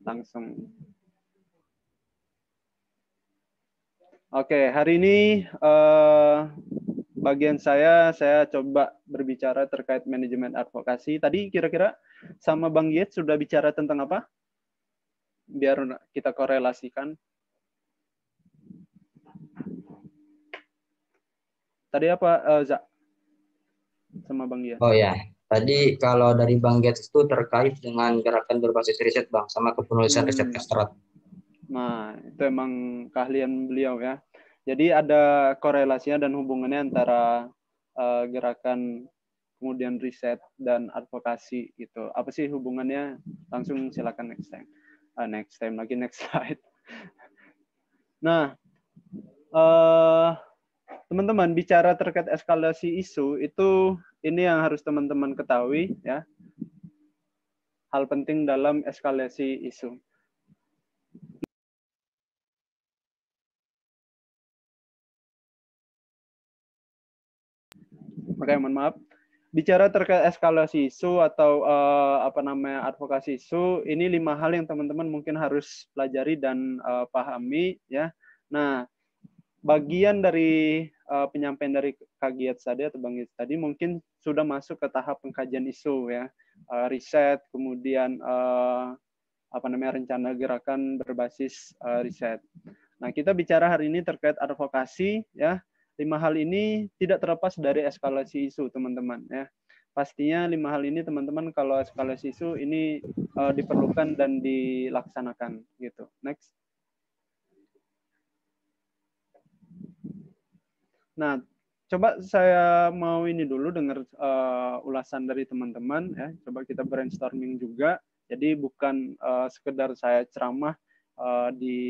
langsung. Oke, hari ini bagian saya coba berbicara terkait manajemen advokasi. Tadi kira-kira sama Bang Yet sudah bicara tentang apa? Biar kita korelasikan. Tadi apa, Za? Sama Bang Yet? Oh ya, tadi kalau dari Bang Gates itu terkait dengan gerakan berbasis riset Bang, sama kepenulisan riset ekstrak. Nah, itu emang keahlian beliau ya. Jadi ada korelasinya dan hubungannya antara gerakan kemudian riset dan advokasi gitu. Apa sih hubungannya? Langsung silakan next time. Next slide. Nah, teman-teman bicara terkait eskalasi isu itu ini yang harus teman-teman ketahui ya. Hal penting dalam eskalasi isu. Oke, mohon maaf. Bicara terkait eskalasi isu atau advokasi isu, ini 5 hal yang teman-teman mungkin harus pelajari dan pahami ya. Nah, bagian dari penyampaian dari Kak Giat tadi atau Bang Giat tadi mungkin sudah masuk ke tahap pengkajian isu ya, riset, kemudian rencana gerakan berbasis riset. Nah, kita bicara hari ini terkait advokasi ya. 5 hal ini tidak terlepas dari eskalasi isu, teman-teman ya. Pastinya 5 hal ini teman-teman kalau eskalasi isu ini diperlukan dan dilaksanakan gitu. Next. Nah, coba saya mau ini dulu dengar ulasan dari teman-teman ya. Coba kita brainstorming juga. Jadi bukan sekedar saya ceramah di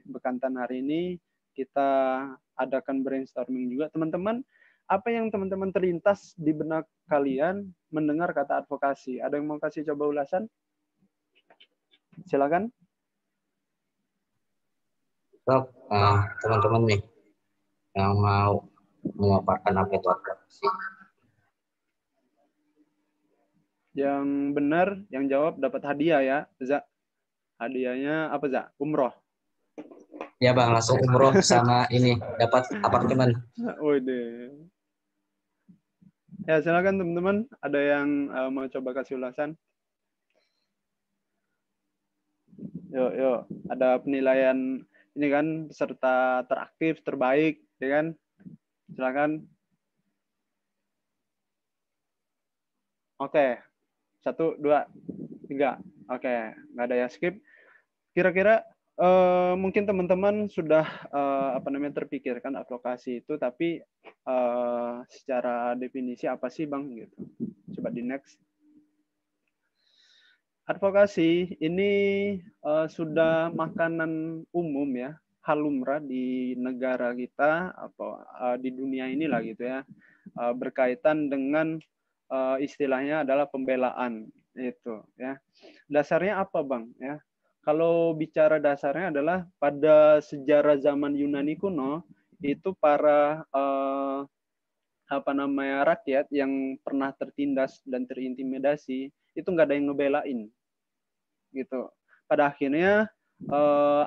Bekantan hari ini, kita adakan brainstorming juga. Teman-teman, apa yang teman-teman terlintas di benak kalian mendengar kata advokasi? Ada yang mau kasih coba ulasan? Silakan. Teman-teman nih yang mau memaparkan apa itu advokasi. Yang benar, yang jawab dapat hadiah ya, Za. Hadiahnya apa, Za? Umroh. Ya Bang, langsung umroh sama ini dapat apartemen. Waduh. Ya, silakan teman-teman. Ada yang mau coba kasih ulasan? Yuk. Ada penilaian ini kan peserta teraktif, terbaik, ya kan? Silakan. Oke. 1, 2, 3. Oke, nggak ada ya skip. Kira-kira mungkin teman-teman sudah terpikirkan advokasi itu, tapi secara definisi apa sih Bang? Gitu. Coba di next. Advokasi ini sudah makanan umum ya, hal lumrah di negara kita atau di dunia inilah gitu ya, berkaitan dengan istilahnya adalah pembelaan itu ya. Dasarnya apa Bang ya? Kalau bicara dasarnya adalah pada sejarah zaman Yunani kuno itu para rakyat yang pernah tertindas dan terintimidasi itu nggak ada yang ngebelain gitu. Pada akhirnya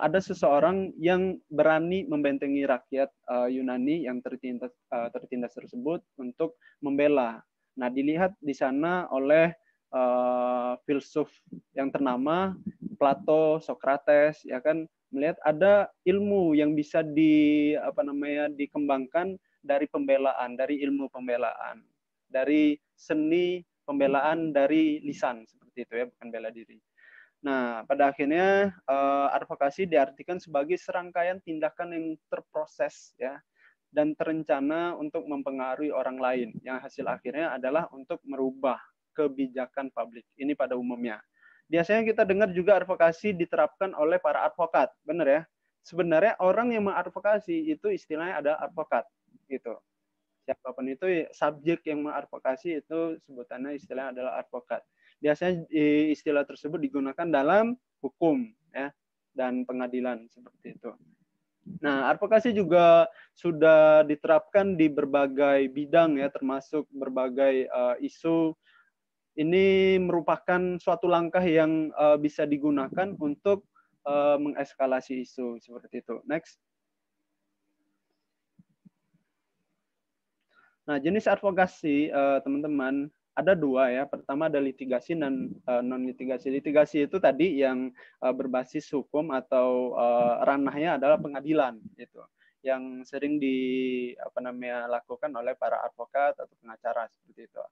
ada seseorang yang berani membentengi rakyat Yunani yang tertindas tersebut untuk membela. Nah, dilihat di sana oleh filsuf yang ternama Plato, Socrates, ya kan, melihat ada ilmu yang bisa dikembangkan dari pembelaan, dari ilmu pembelaan, dari seni pembelaan dari lisan seperti itu ya, bukan bela diri. Nah, pada akhirnya advokasi diartikan sebagai serangkaian tindakan yang terproses ya dan terencana untuk mempengaruhi orang lain yang hasil akhirnya adalah untuk merubah kebijakan publik. Ini pada umumnya. Biasanya kita dengar juga advokasi diterapkan oleh para advokat, benar ya? Sebenarnya orang yang mengadvokasi itu istilahnya ada advokat gitu. Siapapun itu subjek yang mengadvokasi itu sebutannya istilahnya adalah advokat. Biasanya istilah tersebut digunakan dalam hukum ya dan pengadilan seperti itu. Nah, advokasi juga sudah diterapkan di berbagai bidang ya, termasuk berbagai isu ini merupakan suatu langkah yang bisa digunakan untuk mengeskalasi isu seperti itu. Next. Nah, jenis advokasi teman-teman ada dua ya. Pertama ada litigasi dan non litigasi. Litigasi itu tadi yang berbasis hukum atau ranahnya adalah pengadilan gitu. Yang sering lakukan oleh para advokat atau pengacara seperti itu.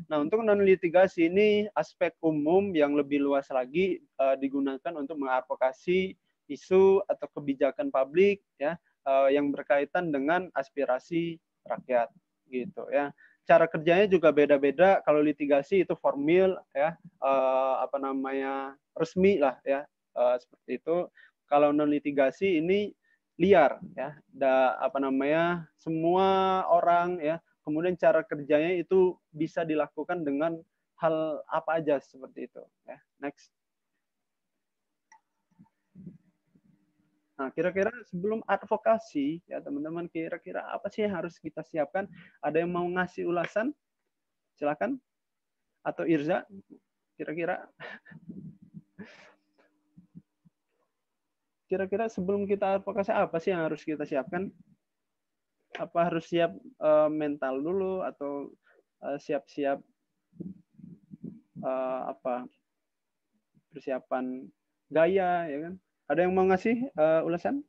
Nah, untuk non litigasi ini aspek umum yang lebih luas lagi digunakan untuk mengadvokasi isu atau kebijakan publik ya yang berkaitan dengan aspirasi rakyat gitu ya. Cara kerjanya juga beda-beda. Kalau litigasi itu formil ya resmi lah ya seperti itu. Kalau non litigasi ini liar ya. Semua orang ya. Kemudian cara kerjanya itu bisa dilakukan dengan hal apa aja seperti itu ya. Next. Nah, kira-kira sebelum advokasi, ya teman-teman, kira-kira apa sih yang harus kita siapkan? Ada yang mau ngasih ulasan? Silakan. Atau Irza, kira-kira. Kira-kira sebelum kita advokasi, apa sih yang harus kita siapkan? Apa harus siap mental dulu, atau siap-siap persiapan gaya, ya kan? Ada yang mau ngasih ulasan?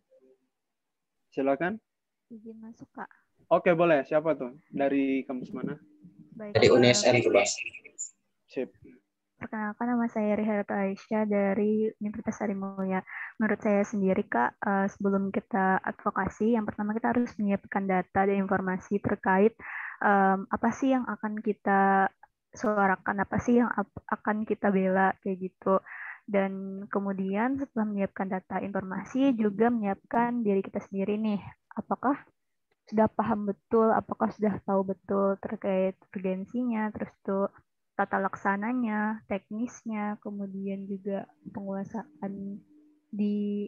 Silakan. Izin masuk, Kak. Oke, boleh. Siapa tuh? Dari kampus mana? Baik, Dari UNSM tuh, Bang. Sip. Perkenalkan, nama saya Riharata Aisyah dari Universitas Harimulya. Menurut saya sendiri, Kak, sebelum kita advokasi, yang pertama kita harus menyiapkan data dan informasi terkait apa sih yang akan kita suarakan, apa sih yang akan kita bela, kayak gitu. Dan kemudian setelah menyiapkan data informasi, juga menyiapkan diri kita sendiri nih. Apakah sudah paham betul, apakah sudah tahu betul terkait urgensinya, terus tuh tata laksananya, teknisnya, kemudian juga penguasaan di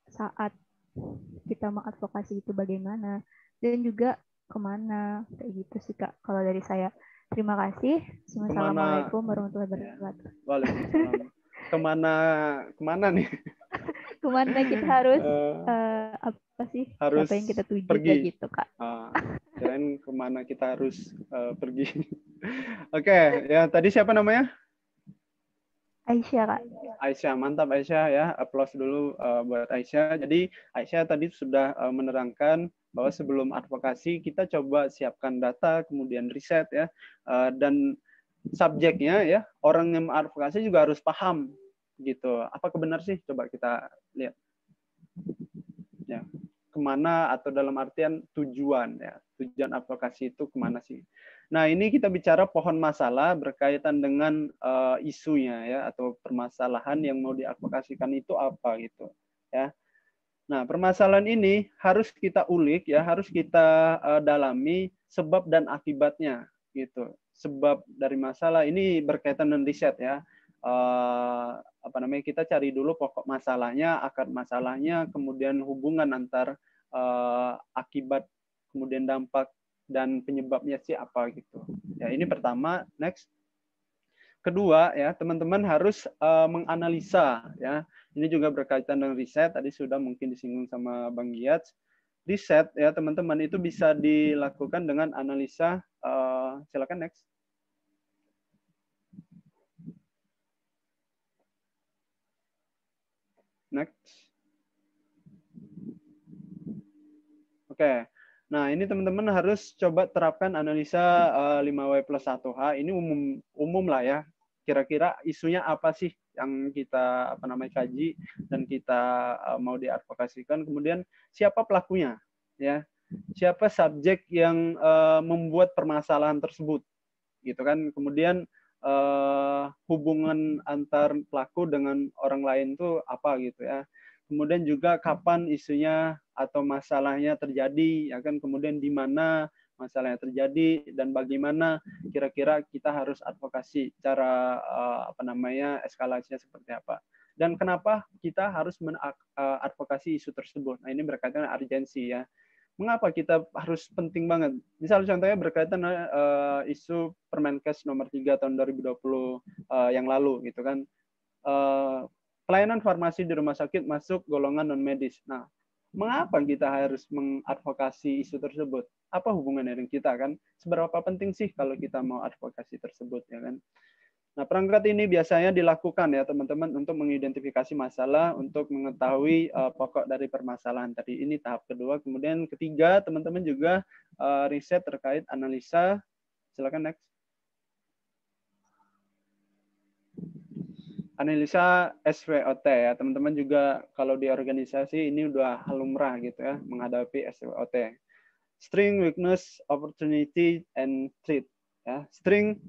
saat kita mengadvokasi itu bagaimana, dan juga kemana, kayak gitu sih Kak. Kalau dari saya, terima kasih. Assalamualaikum warahmatullahi wabarakatuh. Waalaikumsalam. Kemana nih? Kemana kita harus apa sih? Harus apa yang kita tuju pergi. kayak gitu Kak. Kirain kemana kita harus pergi. Oke, ya tadi siapa namanya? Aisyah Kak. Aisyah, mantap Aisyah ya. Aplaus dulu buat Aisyah. Jadi Aisyah tadi sudah menerangkan bahwa sebelum advokasi kita coba siapkan data, kemudian riset ya, dan subjeknya ya, orang yang mengadvokasi juga harus paham gitu. Apakah benar sih? Coba kita lihat. Ya, kemana atau dalam artian tujuan ya, tujuan advokasi itu kemana sih? Nah, ini kita bicara pohon masalah berkaitan dengan isunya ya, atau permasalahan yang mau diadvokasikan itu apa gitu ya. Nah, permasalahan ini harus kita ulik ya, harus kita dalami sebab dan akibatnya gitu. Sebab dari masalah ini berkaitan dengan riset ya. Kita cari dulu pokok masalahnya, akar masalahnya, kemudian hubungan antar akibat, kemudian dampak dan penyebabnya sih apa gitu. Ya, ini pertama. Next. Kedua ya, teman-teman harus menganalisa ya. Ini juga berkaitan dengan riset, tadi sudah mungkin disinggung sama Bang Giat. Riset ya, teman-teman itu bisa dilakukan dengan analisa silakan next. Next. Oke. Nah, ini teman-teman harus coba terapkan analisa 5W+1H. Ini umum lah ya. Kira-kira isunya apa sih yang kita kaji dan kita mau diadvokasikan. Kemudian siapa pelakunya ya. Siapa subjek yang membuat permasalahan tersebut. Gitu kan. Kemudian hubungan antar pelaku dengan orang lain itu apa gitu ya. Kemudian juga kapan isunya atau masalahnya terjadi, ya kan? Kemudian di mana masalahnya terjadi dan bagaimana kira-kira kita harus advokasi, cara eskalasinya seperti apa. Dan kenapa kita harus mengadvokasi isu tersebut. Nah, ini berkaitan dengan urgensi ya. Mengapa kita harus penting banget? Misal contohnya berkaitan isu Permenkes nomor 3 tahun 2020 yang lalu gitu kan. Pelayanan farmasi di rumah sakit masuk golongan non medis. Nah, mengapa kita harus mengadvokasi isu tersebut? Apa hubungannya dengan kita kan? Seberapa penting sih kalau kita mau advokasi tersebut ya kan? Nah, perangkat ini biasanya dilakukan ya teman-teman untuk mengidentifikasi masalah, untuk mengetahui pokok dari permasalahan tadi. Ini tahap kedua. Kemudian ketiga, teman-teman juga riset terkait analisa. Silakan next. Analisa SWOT ya. Teman-teman juga kalau di organisasi ini udah lumrah gitu ya menghadapi SWOT. Strength, weakness, opportunity, and threat. Ya, strength,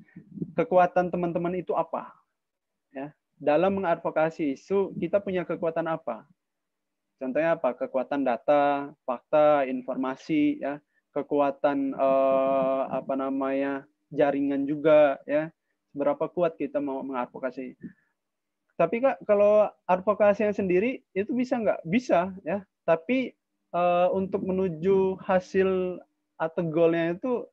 kekuatan teman-teman itu apa? Ya, dalam mengadvokasi isu kita punya kekuatan apa? Contohnya apa? Kekuatan data, fakta, informasi, ya, kekuatan jaringan juga, ya. Seberapa kuat kita mau mengadvokasi? Tapi Kak, kalau advokasinya sendiri itu bisa nggak? Bisa, ya. Tapi untuk menuju hasil atau goalnya itu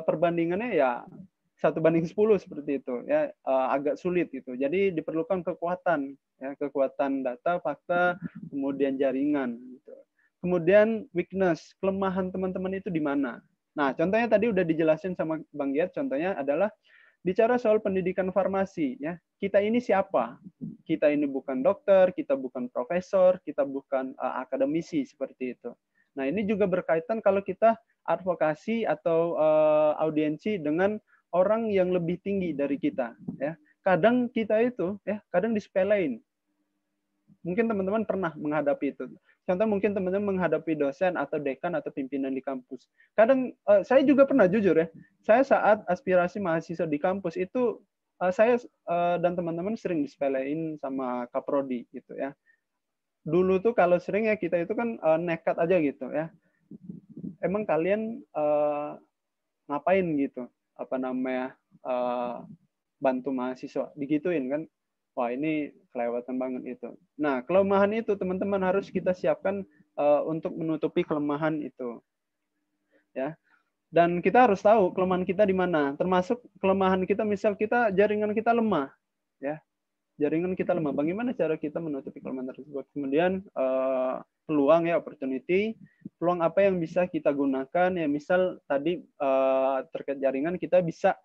perbandingannya ya 1:10 seperti itu ya, agak sulit gitu. Jadi diperlukan kekuatan ya, kekuatan data, fakta, kemudian jaringan gitu. Kemudian weakness, kelemahan teman-teman itu di mana? Nah, contohnya tadi udah dijelasin sama Bang Giat, contohnya adalah bicara soal pendidikan farmasi ya. Kita ini siapa? Kita ini bukan dokter, kita bukan profesor, kita bukan akademisi seperti itu. Nah, ini juga berkaitan kalau kita advokasi atau audiensi dengan orang yang lebih tinggi dari kita ya. Kadang kita itu ya, kadang disepelein. Mungkin teman-teman pernah menghadapi itu. Contoh mungkin teman-teman menghadapi dosen atau dekan atau pimpinan di kampus. Kadang saya juga pernah jujur ya. Saya saat aspirasi mahasiswa di kampus itu saya dan teman-teman sering disepelein sama kaprodi gitu ya. Dulu tuh kalau sering ya kita itu kan nekat aja gitu ya. Emang kalian ngapain gitu? Apa namanya? Bantu mahasiswa digituin kan? Wah, ini kelewatan banget itu. Nah, kelemahan itu teman-teman harus kita siapkan untuk menutupi kelemahan itu. Ya. Dan kita harus tahu kelemahan kita di mana. Termasuk kelemahan kita, misal kita jaringan kita lemah, ya. Jaringan kita lemah. Bagaimana cara kita menutupi kelemahan tersebut? Kemudian peluang ya, opportunity. Peluang apa yang bisa kita gunakan ya, misal tadi terkait jaringan kita bisa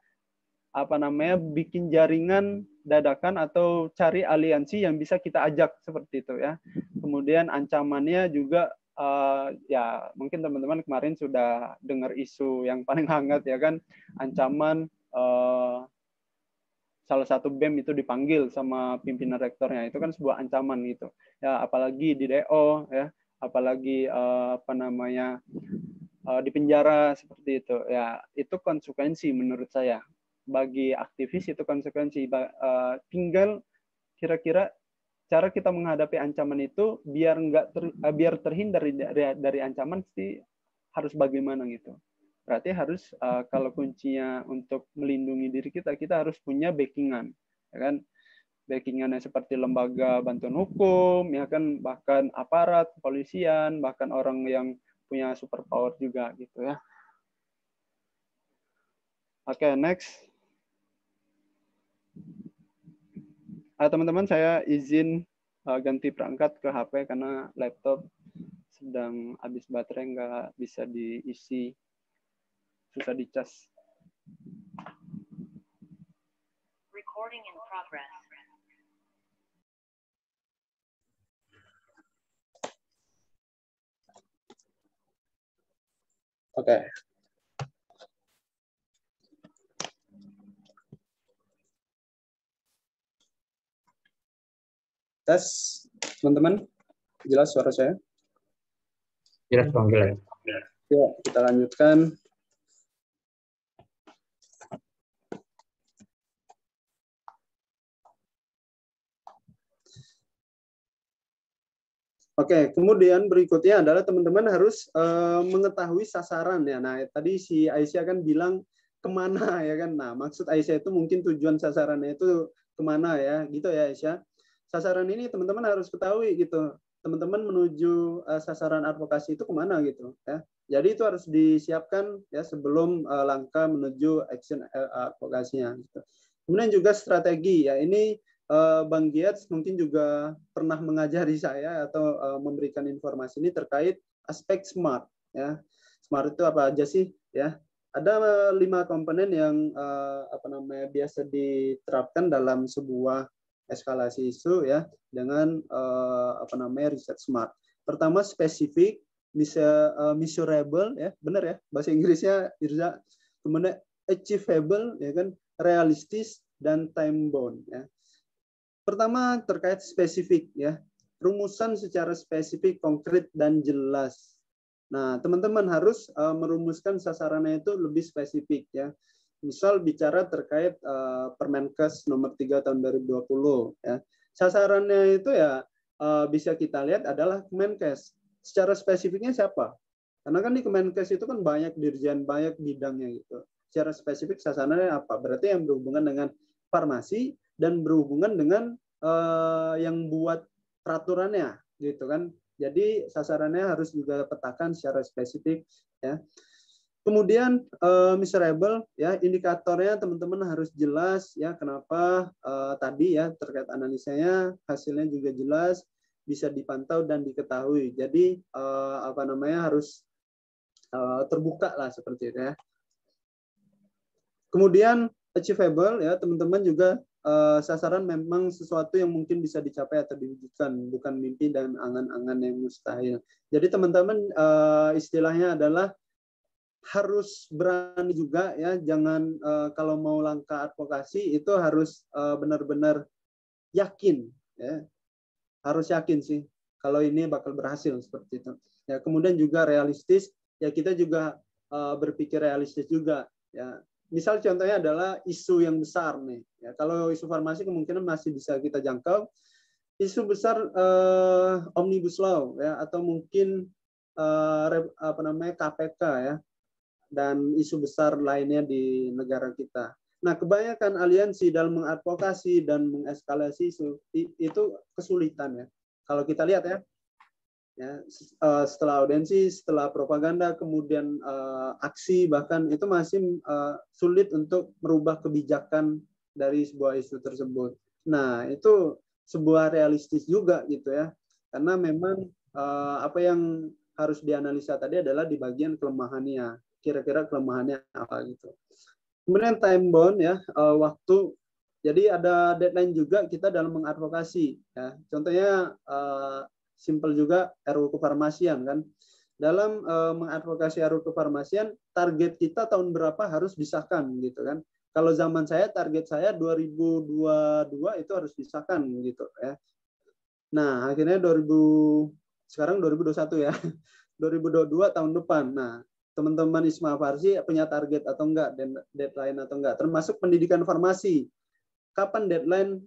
bikin jaringan dadakan atau cari aliansi yang bisa kita ajak seperti itu ya. Kemudian ancamannya juga ya mungkin teman-teman kemarin sudah dengar isu yang paling hangat ya kan, ancaman salah satu BEM itu dipanggil sama pimpinan rektornya, itu kan sebuah ancaman gitu ya, apalagi di DO ya, apalagi di penjara seperti itu ya. Itu konsekuensi menurut saya. Bagi aktivis itu konsekuensi. Tinggal kira-kira cara kita menghadapi ancaman itu biar biar terhindar dari ancaman sih harus bagaimana gitu. Berarti harus kalau kuncinya untuk melindungi diri kita harus punya backingan, ya kan? Backingannya seperti lembaga bantuan hukum, ya kan, bahkan aparat kepolisian, bahkan orang yang punya superpower juga gitu ya. Oke, next. Teman-teman, saya izin ganti perangkat ke HP karena laptop sedang habis baterai, nggak bisa diisi, susah dicas. Recording in progress. Oke. Tes, teman-teman, jelas suara saya? Jelas Bang, jelas. Ya, kita lanjutkan. Oke, kemudian berikutnya adalah teman-teman harus mengetahui sasaran ya. Nah, tadi si Aisyah kan bilang kemana ya kan. Nah, maksud Aisyah itu mungkin tujuan sasarannya itu kemana ya, gitu ya Aisyah. Sasaran ini teman-teman harus ketahui gitu. teman-teman menuju sasaran advokasi itu kemana gitu ya. Jadi itu harus disiapkan ya sebelum langkah menuju action advokasinya. Gitu. Kemudian juga strategi ya, ini Bang Giat mungkin juga pernah mengajari saya atau memberikan informasi ini terkait aspek SMART ya. SMART itu apa aja sih ya? Ada 5 komponen yang biasa diterapkan dalam sebuah eskalasi isu ya dengan riset SMART. Pertama spesifik, measurable ya, benar ya bahasa Inggrisnya Irza. Kemudian achievable ya kan, realistis dan time bound ya. Pertama terkait spesifik ya, rumusan secara spesifik, konkret dan jelas. Nah, teman-teman harus merumuskan sasarannya itu lebih spesifik ya. Misal bicara terkait Permenkes nomor 3 tahun 2020 ya. Sasarannya itu ya bisa kita lihat adalah Kemenkes. Secara spesifiknya siapa? Karena kan di Kemenkes itu kan banyak dirjen, banyak bidangnya gitu. Secara spesifik sasarannya apa? Berarti yang berhubungan dengan farmasi dan berhubungan dengan yang buat peraturannya gitu kan. Jadi sasarannya harus juga petakan secara spesifik ya. Kemudian measurable ya, indikatornya teman-teman harus jelas ya, kenapa tadi ya terkait analisanya hasilnya juga jelas, bisa dipantau dan diketahui. Jadi harus terbuka lah seperti itu ya. Kemudian achievable ya, teman-teman juga sasaran memang sesuatu yang mungkin bisa dicapai atau diwujudkan, bukan mimpi dan angan-angan yang mustahil. Jadi teman-teman istilahnya adalah harus berani juga ya, jangan kalau mau langkah advokasi itu harus benar-benar yakin ya. Harus yakin sih kalau ini bakal berhasil seperti itu. Ya, kemudian juga realistis, ya kita juga berpikir realistis juga ya. Misal contohnya adalah isu yang besar nih. Ya, kalau isu farmasi kemungkinan masih bisa kita jangkau. Isu besar Omnibus Law ya, atau mungkin KPK ya, dan isu besar lainnya di negara kita. Nah, kebanyakan aliansi dalam mengadvokasi dan mengeskalasi isu itu kesulitan ya. Kalau kita lihat ya, setelah audiensi, setelah propaganda, kemudian aksi, bahkan itu masih sulit untuk merubah kebijakan dari sebuah isu tersebut. Nah, itu sebuah realistis juga gitu ya, karena memang apa yang harus dianalisa tadi adalah di bagian kelemahannya, kira-kira kelemahannya apa gitu. Kemudian time bound ya, waktu. Jadi ada deadline juga kita dalam mengadvokasi ya. Contohnya simple juga RUU kefarmasian kan. Dalam mengadvokasi RUU kefarmasian, target kita tahun berapa harus disahkan gitu kan. Kalau zaman saya, target saya 2022 itu harus disahkan gitu ya. Nah, akhirnya sekarang 2021 ya. 2022 tahun depan. Nah, teman-teman ISMA Farsi punya target atau enggak, deadline atau enggak, termasuk pendidikan farmasi. Kapan deadline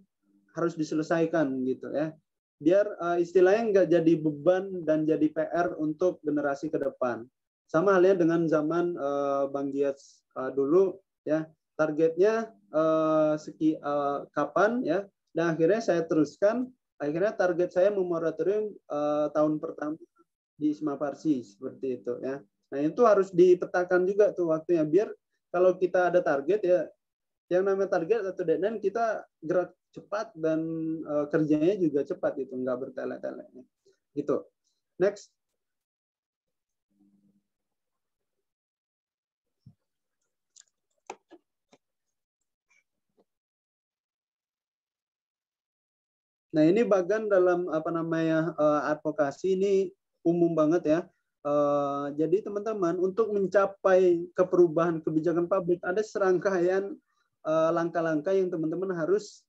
harus diselesaikan gitu ya. Biar istilahnya enggak jadi beban dan jadi PR untuk generasi ke depan. Sama halnya dengan zaman Bang Giat dulu ya, targetnya kapan ya, dan akhirnya saya teruskan. Akhirnya target saya memoratorium tahun pertama di ISMA Farsi seperti itu ya. Nah, itu harus dipetakan juga tuh waktunya, biar kalau kita ada target ya, yang namanya target atau deadline kita gerak cepat dan kerjanya juga cepat itu, nggak bertele-tele gitu. Next. Nah, ini bagian dalam advokasi ini umum banget ya. Jadi teman-teman, untuk mencapai keperubahan kebijakan publik ada serangkaian langkah-langkah yang teman-teman harus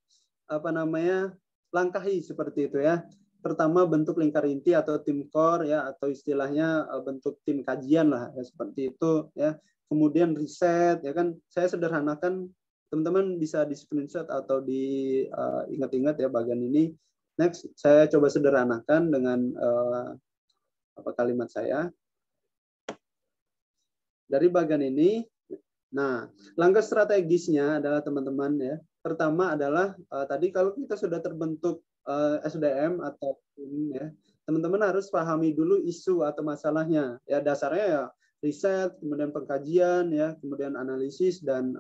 langkahi seperti itu ya. Pertama, bentuk lingkar inti atau tim core ya, atau istilahnya bentuk tim kajian lah ya, seperti itu ya. Kemudian riset ya kan, saya sederhanakan, teman-teman bisa di screenshot atau diingat-ingat ya bagian ini. Next, saya coba sederhanakan dengan kalimat saya dari bagian ini. Nah, langkah strategisnya adalah teman-teman ya. Pertama adalah tadi kalau kita sudah terbentuk SDM ataupun ya, teman-teman harus pahami dulu isu atau masalahnya. Ya dasarnya ya riset, kemudian pengkajian, ya, kemudian analisis dan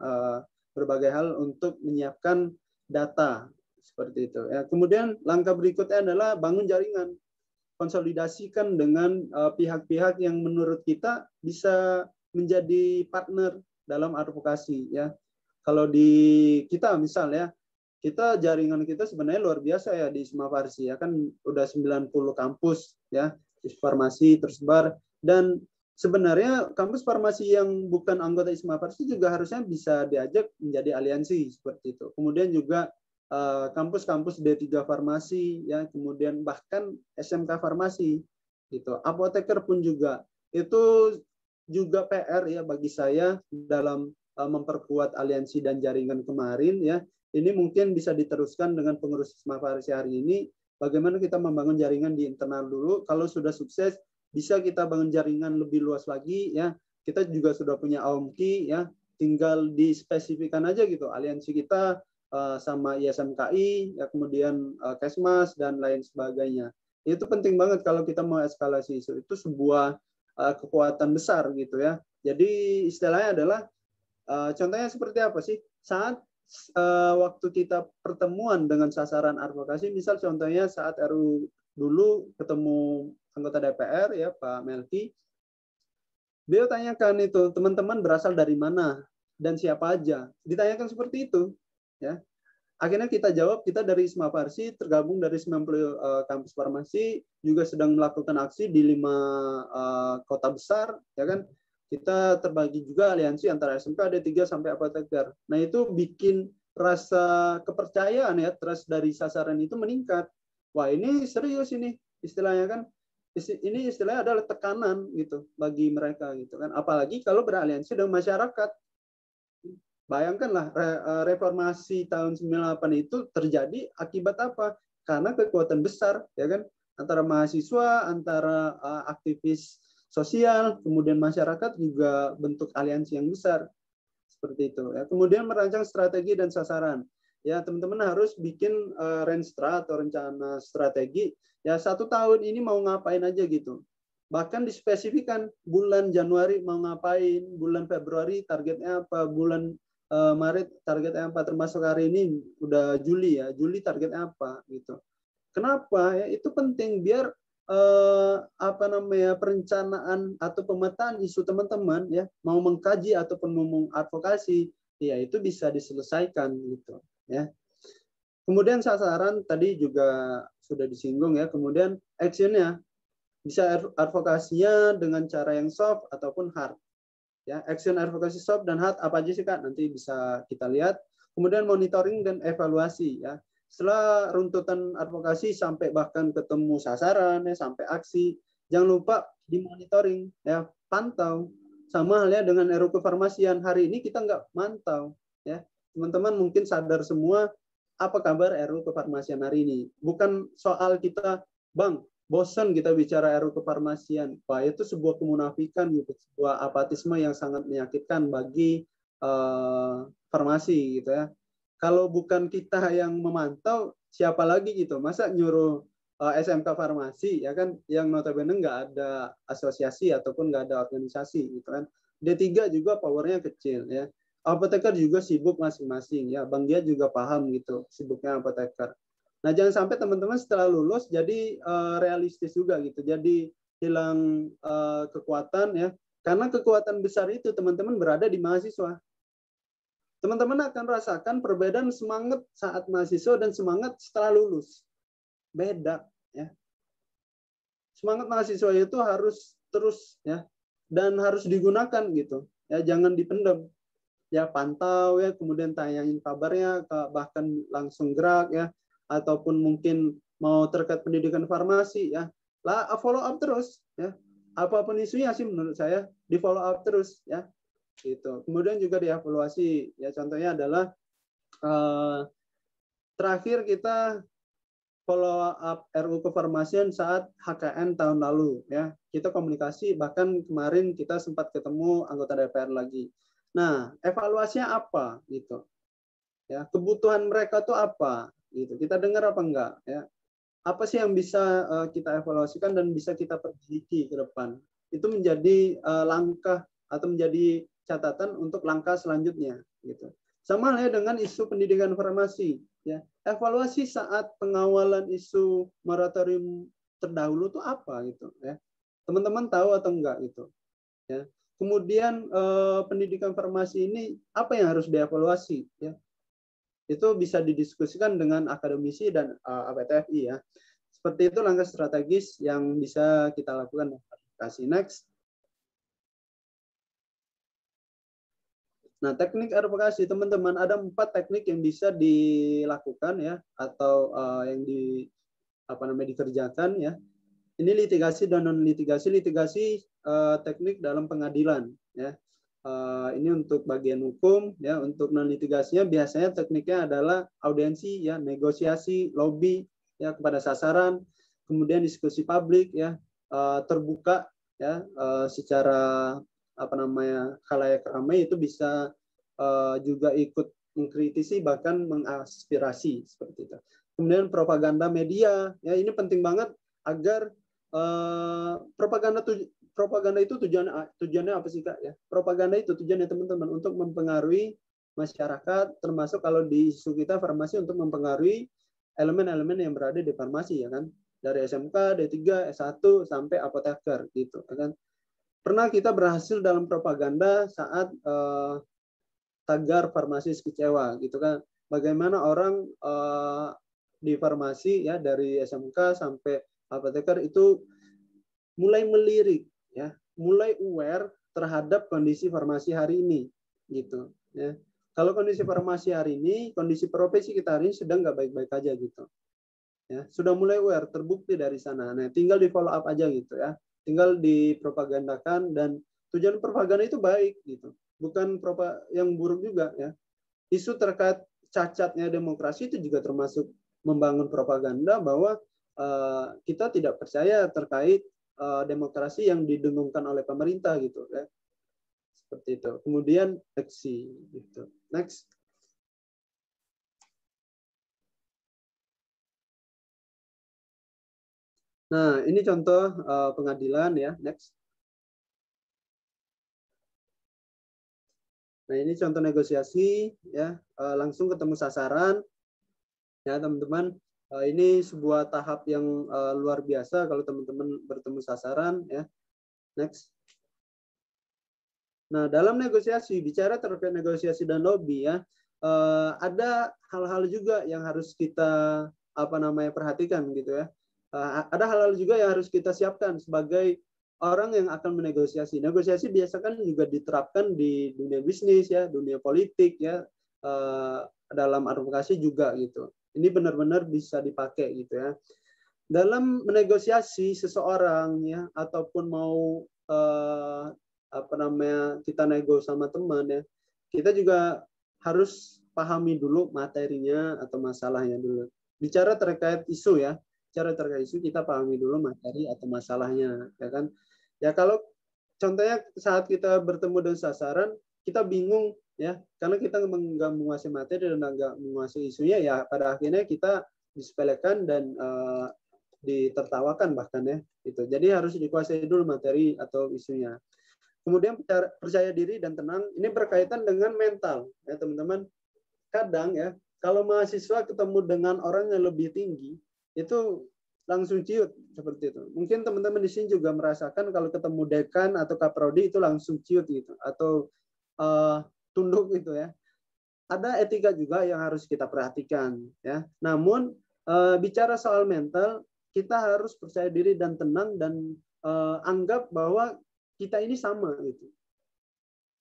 berbagai hal untuk menyiapkan data seperti itu. Ya. Kemudian langkah berikutnya adalah bangun jaringan, konsolidasikan dengan pihak-pihak yang menurut kita bisa menjadi partner dalam advokasi. Ya, kalau di kita misalnya, kita jaringan kita sebenarnya luar biasa ya di ISMA Farsi ya, kan udah 90 kampus ya farmasi tersebar, dan sebenarnya kampus farmasi yang bukan anggota ISMA Farsi juga harusnya bisa diajak menjadi aliansi seperti itu. Kemudian juga kampus-kampus D3 farmasi ya, kemudian bahkan SMK farmasi gitu. Apoteker pun juga. Itu juga PR ya bagi saya dalam memperkuat aliansi dan jaringan kemarin ya. Ini mungkin bisa diteruskan dengan pengurus ISMA Farsi hari ini. Bagaimana kita membangun jaringan di internal dulu. Kalau sudah sukses, bisa kita bangun jaringan lebih luas lagi ya. Kita juga sudah punya AOMKI ya. Tinggal dispesifikan aja gitu. Aliansi kita sama ISMKI, ya, kemudian Kesmas dan lain sebagainya. Itu penting banget kalau kita mau eskalasi isu. Itu sebuah kekuatan besar gitu ya. Jadi istilahnya adalah contohnya seperti apa sih? Saat waktu kita pertemuan dengan sasaran advokasi, misal contohnya saat RU dulu ketemu anggota DPR ya Pak Melki, beliau tanyakan itu teman-teman berasal dari mana dan siapa aja, ditanyakan seperti itu ya. Akhirnya kita jawab kita dari ISMA Farsi, tergabung dari 90 kampus farmasi, juga sedang melakukan aksi di 5 kota besar ya kan. Kita terbagi juga aliansi antara SMK, D3 sampai apoteker. Nah, itu bikin rasa kepercayaan ya, trust dari sasaran itu meningkat. Wah, ini serius ini istilahnya kan. Ini istilahnya adalah tekanan gitu bagi mereka gitu kan. Apalagi kalau beraliansi dengan masyarakat. Bayangkanlah reformasi tahun 98 itu terjadi akibat apa? Karena kekuatan besar ya kan, antara mahasiswa, antara aktivis sosial, kemudian masyarakat juga bentuk aliansi yang besar seperti itu ya. Kemudian merancang strategi dan sasaran ya, teman-teman harus bikin renstra atau rencana strategi ya, 1 tahun ini mau ngapain aja gitu, bahkan dispesifikan bulan Januari mau ngapain, bulan Februari targetnya apa, bulan Maret targetnya apa, termasuk hari ini udah Juli ya, Juli targetnya apa gitu. Kenapa ya, itu penting biar perencanaan atau pemetaan isu teman-teman ya, mau mengkaji ataupun mau mengadvokasi ya, itu bisa diselesaikan gitu ya. Kemudian sasaran tadi juga sudah disinggung ya, kemudian actionnya bisa advokasinya dengan cara yang soft ataupun hard ya. Action, advokasi soft dan hard apa aja sih Kak, nanti bisa kita lihat. Kemudian monitoring dan evaluasi ya. Setelah runtutan advokasi sampai bahkan ketemu sasaran ya, sampai aksi, jangan lupa dimonitoring ya, pantau. Sama halnya dengan RU kefarmasian, hari ini kita nggak mantau ya. Teman-teman mungkin sadar semua apa kabar RU kefarmasian hari ini. Bukan soal kita, Bang, bosan kita bicara RU kefarmasian. Wah, itu sebuah kemunafikan gitu, sebuah apatisme yang sangat menyakitkan bagi farmasi gitu ya. Kalau bukan kita yang memantau, siapa lagi gitu? Masa nyuruh SMK farmasi ya kan, yang notabene nggak ada asosiasi ataupun nggak ada organisasi gitu kan. D3 juga powernya kecil ya. Apoteker juga sibuk masing-masing ya. Bang Dia juga paham gitu sibuknya apoteker. Nah, jangan sampai teman-teman setelah lulus jadi realistis juga gitu. Jadi hilang kekuatan ya. Karena kekuatan besar itu teman-teman berada di mahasiswa. Teman-teman akan rasakan perbedaan semangat saat mahasiswa dan semangat setelah lulus. Beda ya. Semangat mahasiswa itu harus terus ya, dan harus digunakan gitu. Ya, jangan dipendam. Ya, pantau ya, kemudian tayangin kabarnya, bahkan langsung gerak ya, ataupun mungkin mau terkait pendidikan farmasi ya. Lah follow up terus ya. Apapun isunya sih menurut saya di follow up terus ya. Gitu. Kemudian juga dievaluasi ya, contohnya adalah terakhir kita follow up RU kefarmasian saat HKN tahun lalu ya, kita komunikasi, bahkan kemarin kita sempat ketemu anggota DPR lagi. Nah, evaluasinya apa gitu ya, kebutuhan mereka tuh apa gitu, kita dengar apa enggak ya. apa sih yang bisa kita evaluasikan dan bisa kita perbaiki ke depan. Itu menjadi langkah atau menjadi catatan untuk langkah selanjutnya gitu. Sama halnya dengan isu pendidikan informasi ya. Evaluasi saat pengawalan isu moratorium terdahulu itu apa gitu ya. Teman-teman tahu atau enggak gitu ya. Kemudian pendidikan informasi ini apa yang harus dievaluasi ya. Itu bisa didiskusikan dengan akademisi dan APTFI ya. Seperti itu langkah strategis yang bisa kita lakukan. Kasih next. Nah, teknik advokasi teman-teman ada 4 teknik yang bisa dilakukan ya atau yang dikerjakan ya. Ini litigasi dan non litigasi. Litigasi teknik dalam pengadilan ya. Ini untuk bagian hukum ya. Untuk non litigasinya biasanya tekniknya adalah audiensi ya, negosiasi, lobby ya kepada sasaran, kemudian diskusi publik ya, terbuka ya secara khalayak ramai, itu bisa juga ikut mengkritisi bahkan mengaspirasi seperti itu. Kemudian propaganda media ya, ini penting banget agar propaganda itu tujuannya apa sih Kak ya? Propaganda itu tujuannya teman-teman untuk mempengaruhi masyarakat, termasuk kalau di isu kita farmasi untuk mempengaruhi elemen-elemen yang berada di farmasi ya kan, dari SMK, D3, S1 sampai apoteker gitu kan. Pernah kita berhasil dalam propaganda saat tagar farmasis kecewa gitu kan. Bagaimana orang di farmasi ya dari SMK sampai apoteker itu mulai melirik ya, mulai aware terhadap kondisi farmasi hari ini gitu ya. Kalau kondisi farmasi hari ini, kondisi profesi kita hari ini sedang nggak baik-baik aja gitu ya. Sudah mulai aware, terbukti dari sana. Nah, tinggal di follow up aja gitu ya. Tinggal dipropagandakan, dan tujuan propaganda itu baik gitu. Bukan yang buruk juga ya. Isu terkait cacatnya demokrasi itu juga termasuk membangun propaganda bahwa kita tidak percaya terkait demokrasi yang didengungkan oleh pemerintah gitu ya. Seperti itu. Kemudian aksi gitu. Next. Nah, ini contoh pengadilan ya. Next. Nah, ini contoh negosiasi ya, langsung ketemu sasaran. Ya, teman-teman, ini sebuah tahap yang luar biasa kalau teman-teman bertemu sasaran ya. Next. Nah, dalam negosiasi, bicara terkait negosiasi dan lobby ya, ada hal-hal juga yang harus kita perhatikan gitu ya. Ada hal-hal juga yang harus kita siapkan sebagai orang yang akan menegosiasi. Negosiasi biasa kan juga diterapkan di dunia bisnis ya, dunia politik ya, dalam advokasi juga gitu. Ini benar-benar bisa dipakai gitu ya. Dalam menegosiasi seseorang ya, ataupun mau kita nego sama teman ya, kita juga harus pahami dulu materinya atau masalahnya dulu. Bicara terkait isu ya, kita pahami dulu materi atau masalahnya ya kan. Ya kalau contohnya saat kita bertemu dengan sasaran, kita bingung ya, karena kita nggak menguasai materi dan nggak menguasai isunya, ya pada akhirnya kita disepelekan dan ditertawakan bahkan ya gitu. Jadi harus dikuasai dulu materi atau isunya. Kemudian percaya diri dan tenang, ini berkaitan dengan mental ya teman-teman. Kadang ya kalau mahasiswa ketemu dengan orang yang lebih tinggi itu langsung ciut seperti itu. Mungkin teman-teman di sini juga merasakan kalau ketemu dekan atau kaprodi itu langsung ciut gitu, atau tunduk gitu ya. Ada etika juga yang harus kita perhatikan ya. Namun bicara soal mental, kita harus percaya diri dan tenang, dan anggap bahwa kita ini sama gitu.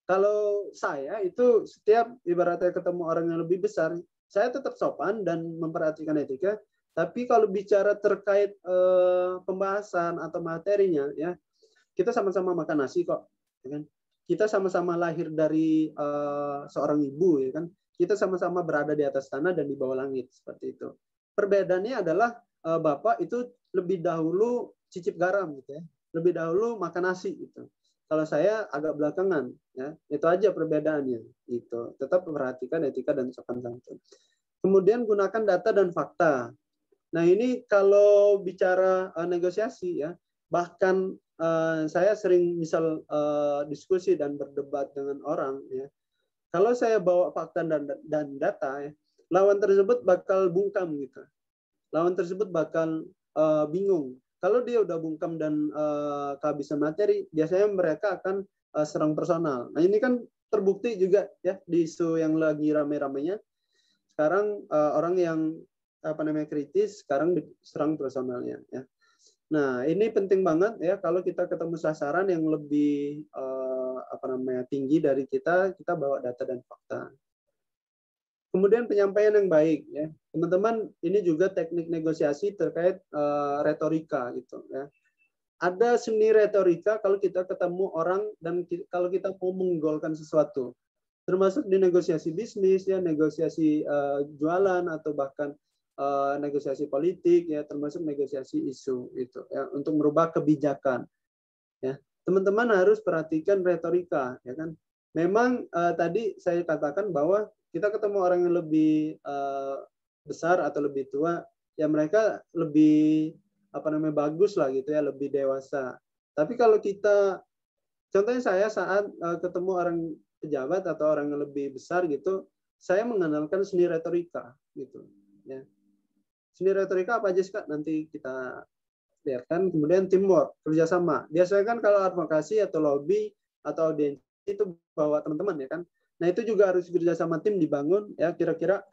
Kalau saya itu setiap ibaratnya ketemu orang yang lebih besar, saya tetap sopan dan memperhatikan etika. Tapi kalau bicara terkait pembahasan atau materinya, ya kita sama-sama makan nasi kok, ya kan? Kita sama-sama lahir dari seorang ibu, ya kan? Kita sama-sama berada di atas tanah dan di bawah langit, seperti itu. Perbedaannya adalah bapak itu lebih dahulu cicip garam, gitu ya. Lebih dahulu makan nasi, gitu. Kalau saya agak belakangan, ya itu aja perbedaannya. Gitu. Tetap memperhatikan etika dan sopan santun. Kemudian gunakan data dan fakta. Nah, ini kalau bicara negosiasi ya, bahkan saya sering misal diskusi dan berdebat dengan orang ya. Kalau saya bawa fakta dan data ya, lawan tersebut bakal bungkam gitu. Lawan tersebut bakal bingung. Kalau dia udah bungkam dan kehabisan materi, biasanya mereka akan serang personal. Nah, ini kan terbukti juga ya di isu yang lagi rame-ramenya. Sekarang orang yang kritis sekarang diserang personalnya ya. Nah, ini penting banget ya kalau kita ketemu sasaran yang lebih tinggi dari kita bawa data dan fakta. Kemudian penyampaian yang baik ya. Teman-teman, ini juga teknik negosiasi terkait retorika gitu ya. Ada seni retorika kalau kita ketemu orang dan kalau kita mau menggolkan sesuatu. Termasuk di negosiasi bisnis ya, negosiasi jualan atau bahkan negosiasi politik ya, termasuk negosiasi isu itu ya, untuk merubah kebijakan ya. Teman-teman harus perhatikan retorika ya kan. Memang tadi saya katakan bahwa kita ketemu orang yang lebih besar atau lebih tua ya, mereka lebih bagus lah gitu ya, lebih dewasa. Tapi kalau kita, contohnya saya saat ketemu orang pejabat atau orang yang lebih besar gitu, saya mengenalkan seni retorika gitu ya. Seni retorika apa aja sih Kak? Nanti kita lihatkan. Kemudian teamwork, kerjasama. Biasanya kan kalau advokasi atau lobby atau audiensi itu bawa teman-teman ya kan. Nah, itu juga harus kerjasama tim dibangun ya, kira-kira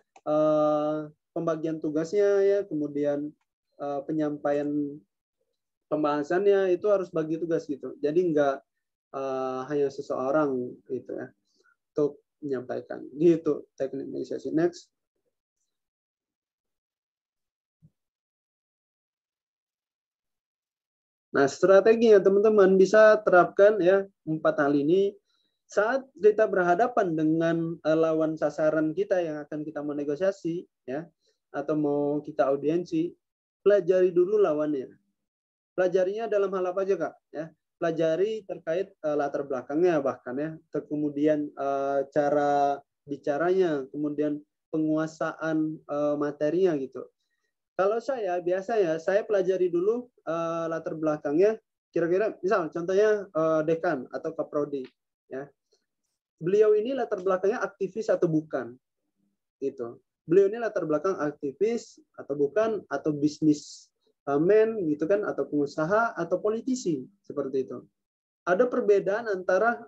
pembagian tugasnya ya, kemudian penyampaian pembahasannya itu harus bagi tugas gitu. Jadi enggak hanya seseorang gitu ya untuk menyampaikan. Gitu teknik negosiasi. Next. Nah, strategi yang teman-teman bisa terapkan ya 4 hal ini saat kita berhadapan dengan lawan sasaran kita yang akan kita mau negosiasi ya, atau mau kita audiensi, pelajari dulu lawannya. Pelajarinya dalam hal apa aja Kak ya? Pelajari terkait latar belakangnya bahkan ya, kemudian cara bicaranya, kemudian penguasaan materinya gitu. Kalau saya biasanya saya pelajari dulu latar belakangnya, kira-kira misal contohnya dekan atau kaprodi ya. Beliau ini latar belakangnya aktivis atau bukan gitu. Beliau ini latar belakang aktivis atau bukan, atau bisnismen gitu kan, atau pengusaha atau politisi seperti itu. Ada perbedaan antara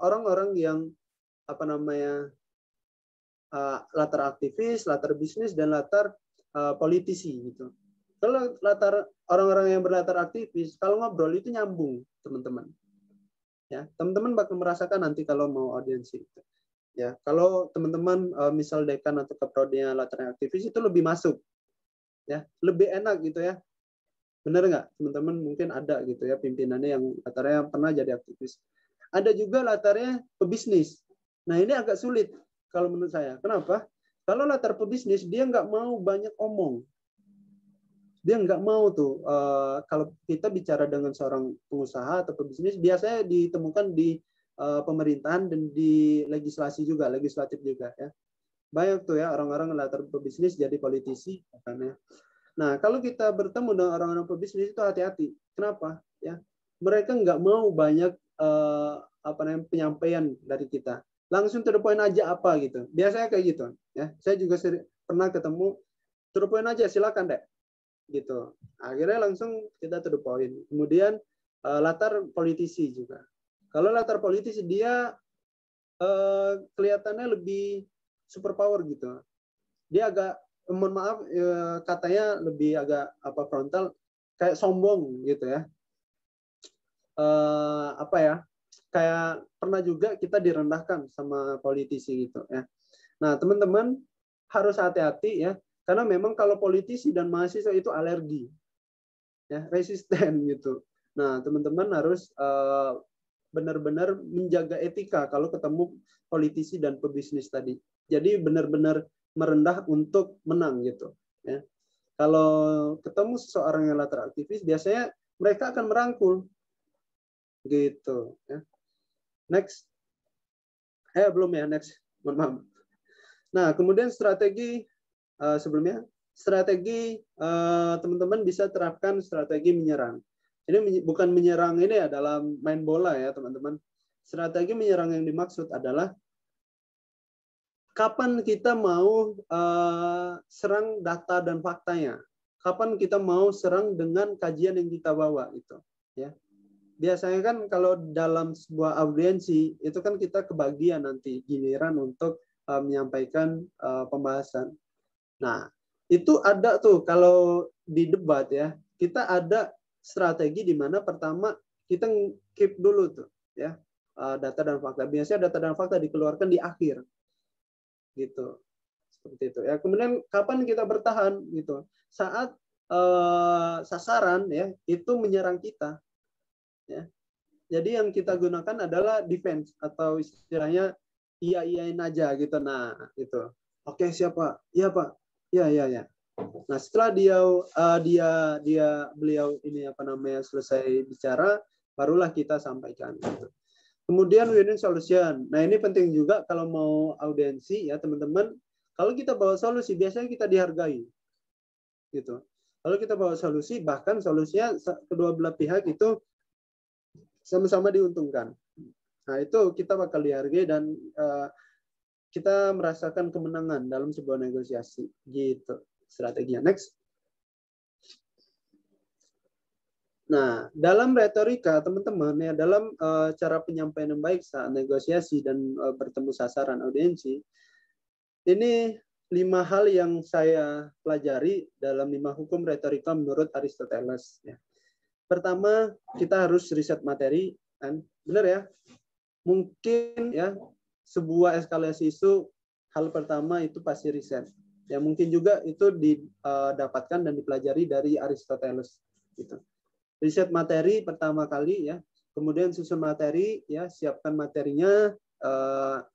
orang-orang yang latar aktivis, latar bisnis, dan latar politisi gitu. Kalau latar orang-orang yang berlatar aktivis, kalau ngobrol itu nyambung, teman-teman. Ya, teman-teman bakal merasakan nanti kalau mau audiensi. Ya, kalau teman-teman misal dekan atau kaprodinya latar aktivis itu lebih masuk. Ya, lebih enak gitu ya. Benar nggak? Teman-teman mungkin ada gitu ya pimpinannya yang latarnya pernah jadi aktivis. Ada juga latarnya pebisnis. Nah, ini agak sulit kalau menurut saya. Kenapa? Kalau latar pebisnis, dia nggak mau banyak omong. Dia nggak mau tuh. Kalau kita bicara dengan seorang pengusaha atau pebisnis, biasanya ditemukan di pemerintahan dan di legislatif juga ya. Banyak tuh ya orang-orang latar pebisnis jadi politisi. Makanya. Nah, kalau kita bertemu dengan orang-orang pebisnis itu hati-hati. Kenapa? Ya, mereka nggak mau banyak penyampaian dari kita. Langsung to the point aja apa gitu. Biasanya kayak gitu. Ya, saya juga pernah ketemu to the point aja, silakan deh. Gitu. Akhirnya langsung kita to the point. Kemudian latar politisi juga. Kalau latar politisi dia kelihatannya lebih super power gitu. Dia agak, mohon maaf katanya lebih agak frontal, kayak sombong gitu ya. Kayak pernah juga kita direndahkan sama politisi gitu ya. Nah, teman-teman harus hati-hati ya, karena memang kalau politisi dan mahasiswa itu alergi ya, resisten gitu. Nah, teman-teman harus benar-benar menjaga etika kalau ketemu politisi dan pebisnis tadi. Jadi benar-benar merendah untuk menang gitu ya. Kalau ketemu seseorang yang latar aktivis, biasanya mereka akan merangkul gitu ya. Next. Belum ya, next. Mohon maaf. Nah, kemudian strategi sebelumnya strategi teman-teman bisa terapkan strategi menyerang. Ini bukan menyerang ini ya dalam main bola ya teman-teman. Strategi menyerang yang dimaksud adalah kapan kita mau serang data dan faktanya. Kapan kita mau serang dengan kajian yang kita bawa itu, ya. Biasanya kan kalau dalam sebuah audiensi itu kan kita kebagian nanti giliran untuk menyampaikan pembahasan. Nah, itu ada tuh kalau di debat ya, kita ada strategi di mana pertama kita keep dulu tuh ya data dan fakta. Biasanya data dan fakta dikeluarkan di akhir. Gitu. Seperti itu ya. Kemudian kapan kita bertahan gitu? Saat sasaran ya itu menyerang kita. Ya. Jadi yang kita gunakan adalah defense atau istilahnya iya-iyain aja gitu. Nah, itu. Oke, siapa? Iya, Pak. Ya. Nah, setelah beliau ini selesai bicara, barulah kita sampaikan gitu. Kemudian winning solution. Nah, ini penting juga kalau mau audiensi ya, teman-teman. Kalau kita bawa solusi, biasanya kita dihargai. Gitu. Kalau kita bawa solusi, bahkan solusinya kedua belah pihak itu sama-sama diuntungkan. Nah, itu kita bakal dihargai dan kita merasakan kemenangan dalam sebuah negosiasi. Gitu strateginya. Next. Nah, dalam retorika, teman-teman, ya dalam cara penyampaian yang baik saat negosiasi dan bertemu sasaran audiensi, ini 5 hal yang saya pelajari dalam 5 hukum retorika menurut Aristoteles. Ya. Pertama, kita harus riset materi, kan? Benar ya? Mungkin ya sebuah eskalasi isu, hal pertama itu pasti riset. Ya mungkin juga itu didapatkan dan dipelajari dari Aristoteles. Gitu. Riset materi pertama kali ya, kemudian susun materi ya, siapkan materinya,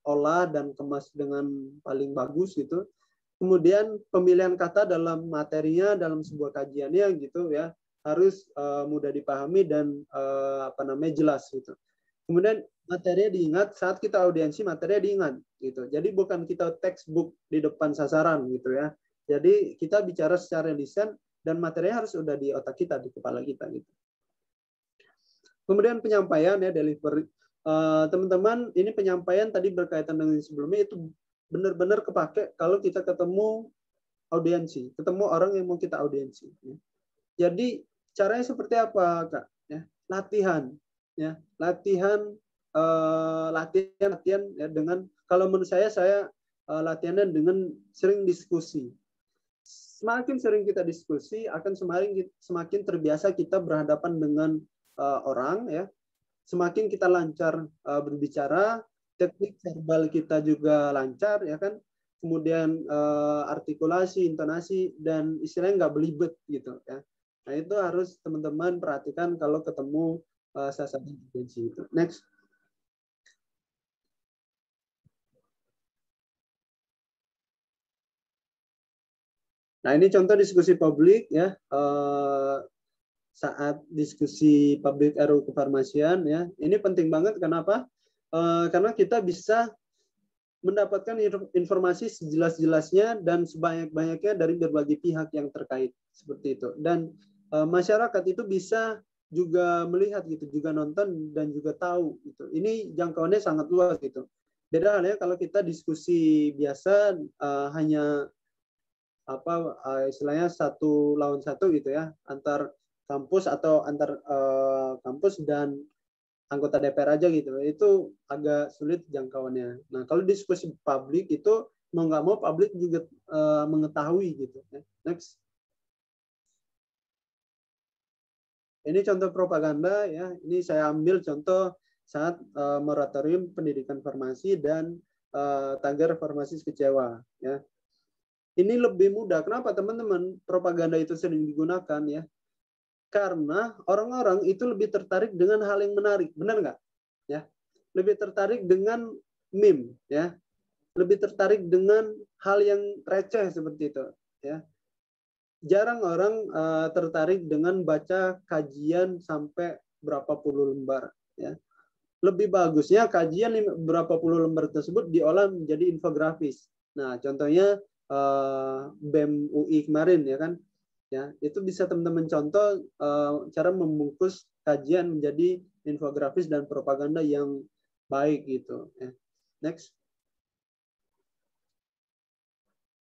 olah dan kemas dengan paling bagus gitu. Kemudian pemilihan kata dalam materinya, dalam sebuah kajiannya gitu ya, harus mudah dipahami dan jelas gitu. Kemudian materinya diingat saat kita audiensi, materinya diingat gitu. Jadi bukan kita textbook di depan sasaran gitu ya. Jadi kita bicara secara lisan dan materinya harus sudah di otak kita, di kepala kita gitu. Kemudian penyampaian ya, delivery. Teman-teman, ini penyampaian tadi berkaitan dengan sebelumnya itu benar-benar kepake kalau kita ketemu audiensi, ketemu orang yang mau kita audiensi. Ya. Jadi caranya seperti apa, Kak? Ya, latihan, ya, latihan ya, dengan kalau menurut saya latihannya dengan sering diskusi. Semakin sering kita diskusi, akan semakin terbiasa kita berhadapan dengan orang, ya. Semakin kita lancar berbicara, teknik verbal kita juga lancar, ya kan. Kemudian artikulasi, intonasi, dan istilahnya nggak belibet gitu, ya. Nah itu harus teman-teman perhatikan kalau ketemu sasaran audiensi itu. Next. Nah ini contoh diskusi publik ya, saat diskusi publik RUU kefarmasian ya, ini penting banget. Kenapa? Karena kita bisa mendapatkan informasi sejelas-jelasnya dan sebanyak-banyaknya dari berbagai pihak yang terkait seperti itu. Dan masyarakat itu bisa juga melihat gitu, juga nonton dan juga tahu gitu. Ini jangkauannya sangat luas gitu. Beda halnya kalau kita diskusi biasa hanya istilahnya 1 lawan 1 gitu ya, antar kampus atau antar kampus dan anggota DPR aja gitu, itu agak sulit jangkauannya. Nah kalau diskusi publik itu mau nggak mau publik juga mengetahui gitu. Next. Ini contoh propaganda ya. Ini saya ambil contoh saat moratorium pendidikan farmasi dan tagar farmasi kecewa ya. Ini lebih mudah. Kenapa teman-teman propaganda itu sering digunakan ya? Karena orang-orang itu lebih tertarik dengan hal yang menarik, benar nggak? Ya, lebih tertarik dengan meme, ya, lebih tertarik dengan hal yang receh seperti itu, ya. Jarang orang tertarik dengan baca kajian sampai berapa puluh lembar, ya. Lebih bagusnya kajian berapa puluh lembar tersebut diolah menjadi infografis. Nah, contohnya BEM UI kemarin ya kan, ya itu bisa teman-teman contoh cara membungkus kajian menjadi infografis dan propaganda yang baik gitu. Ya. Next.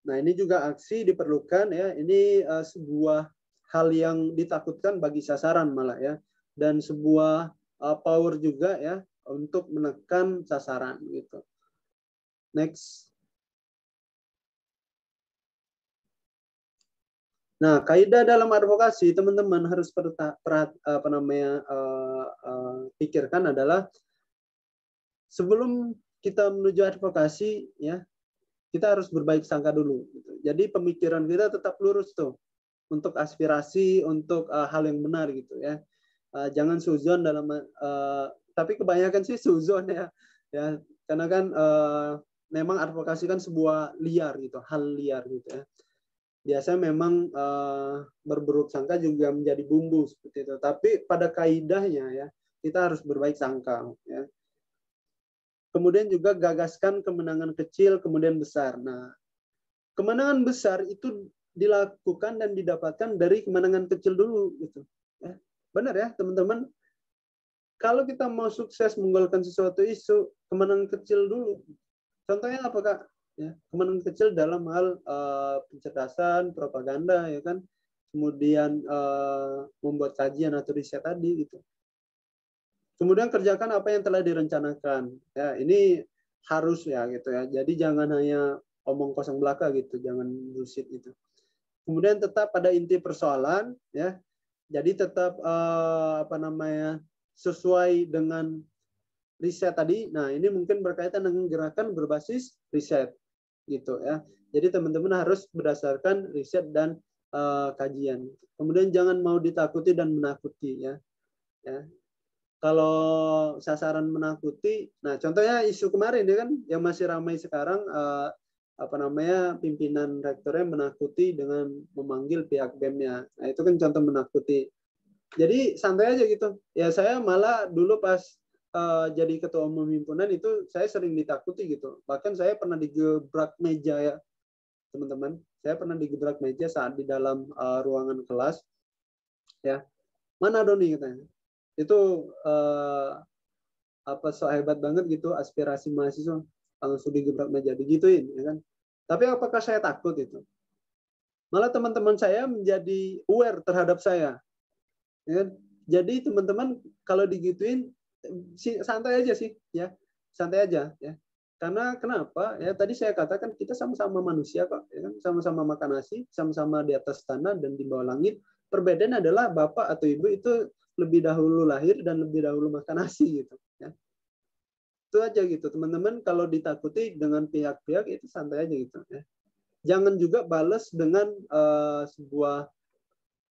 Nah ini juga aksi diperlukan ya. Ini sebuah hal yang ditakutkan bagi sasaran malah ya, dan sebuah power juga ya untuk menekan sasaran gitu. Next. Nah, kaidah dalam advokasi teman-teman harus pikirkan adalah sebelum kita menuju advokasi ya, kita harus berbaik sangka dulu. Gitu. Jadi pemikiran kita tetap lurus tuh untuk aspirasi, untuk hal yang benar gitu ya. Jangan suzon dalam, tapi kebanyakan sih suzon ya, karena kan memang advokasi kan sebuah liar gitu, hal liar gitu ya. Biasanya memang berburuk sangka juga menjadi bumbu seperti itu. Tapi pada kaidahnya ya kita harus berbaik sangka. Ya. Kemudian juga gagaskan kemenangan kecil kemudian besar. Nah, kemenangan besar itu dilakukan dan didapatkan dari kemenangan kecil dulu gitu. Ya. Benar ya teman-teman. Kalau kita mau sukses menggolkan sesuatu isu, kemenangan kecil dulu. Contohnya apa Kak? Ya, kemenangan kecil dalam hal pencerdasan, propaganda, ya kan, kemudian membuat kajian atau riset tadi gitu. Kemudian kerjakan apa yang telah direncanakan. Ya, ini harus ya gitu ya. Jadi jangan hanya omong kosong belaka gitu, jangan bullshit gitu. Kemudian tetap pada inti persoalan, ya. Jadi tetap sesuai dengan riset tadi. Nah, ini mungkin berkaitan dengan gerakan berbasis riset. Gitu ya. Jadi teman-teman harus berdasarkan riset dan kajian. Kemudian jangan mau ditakuti dan menakuti ya. Kalau sasaran menakuti, nah contohnya isu kemarin ya kan yang masih ramai sekarang pimpinan rektornya menakuti dengan memanggil pihak BEM-nya. Nah, itu kan contoh menakuti. Jadi santai aja gitu. Ya saya malah dulu pas jadi ketua umum himpunan itu saya sering ditakuti gitu. Bahkan saya pernah digebrak meja ya, teman-teman. Saya pernah digebrak meja saat di dalam ruangan kelas. Ya, mana Doni katanya. Itu so hebat banget gitu aspirasi mahasiswa langsung digebrak meja digituin, ya kan. Tapi apakah saya takut itu? Malah teman-teman saya menjadi aware terhadap saya. Ya kan? Jadi teman-teman kalau digituin santai aja sih ya, santai aja ya. Karena kenapa ya, tadi saya katakan kita sama-sama manusia kok ya kan? Sama-sama makan nasi, sama-sama di atas tanah dan di bawah langit. Perbedaan adalah bapak atau ibu itu lebih dahulu lahir dan lebih dahulu makan nasi gitu ya. Itu aja gitu teman-teman. Kalau ditakuti dengan pihak-pihak itu santai aja gitu ya. Jangan juga balas dengan sebuah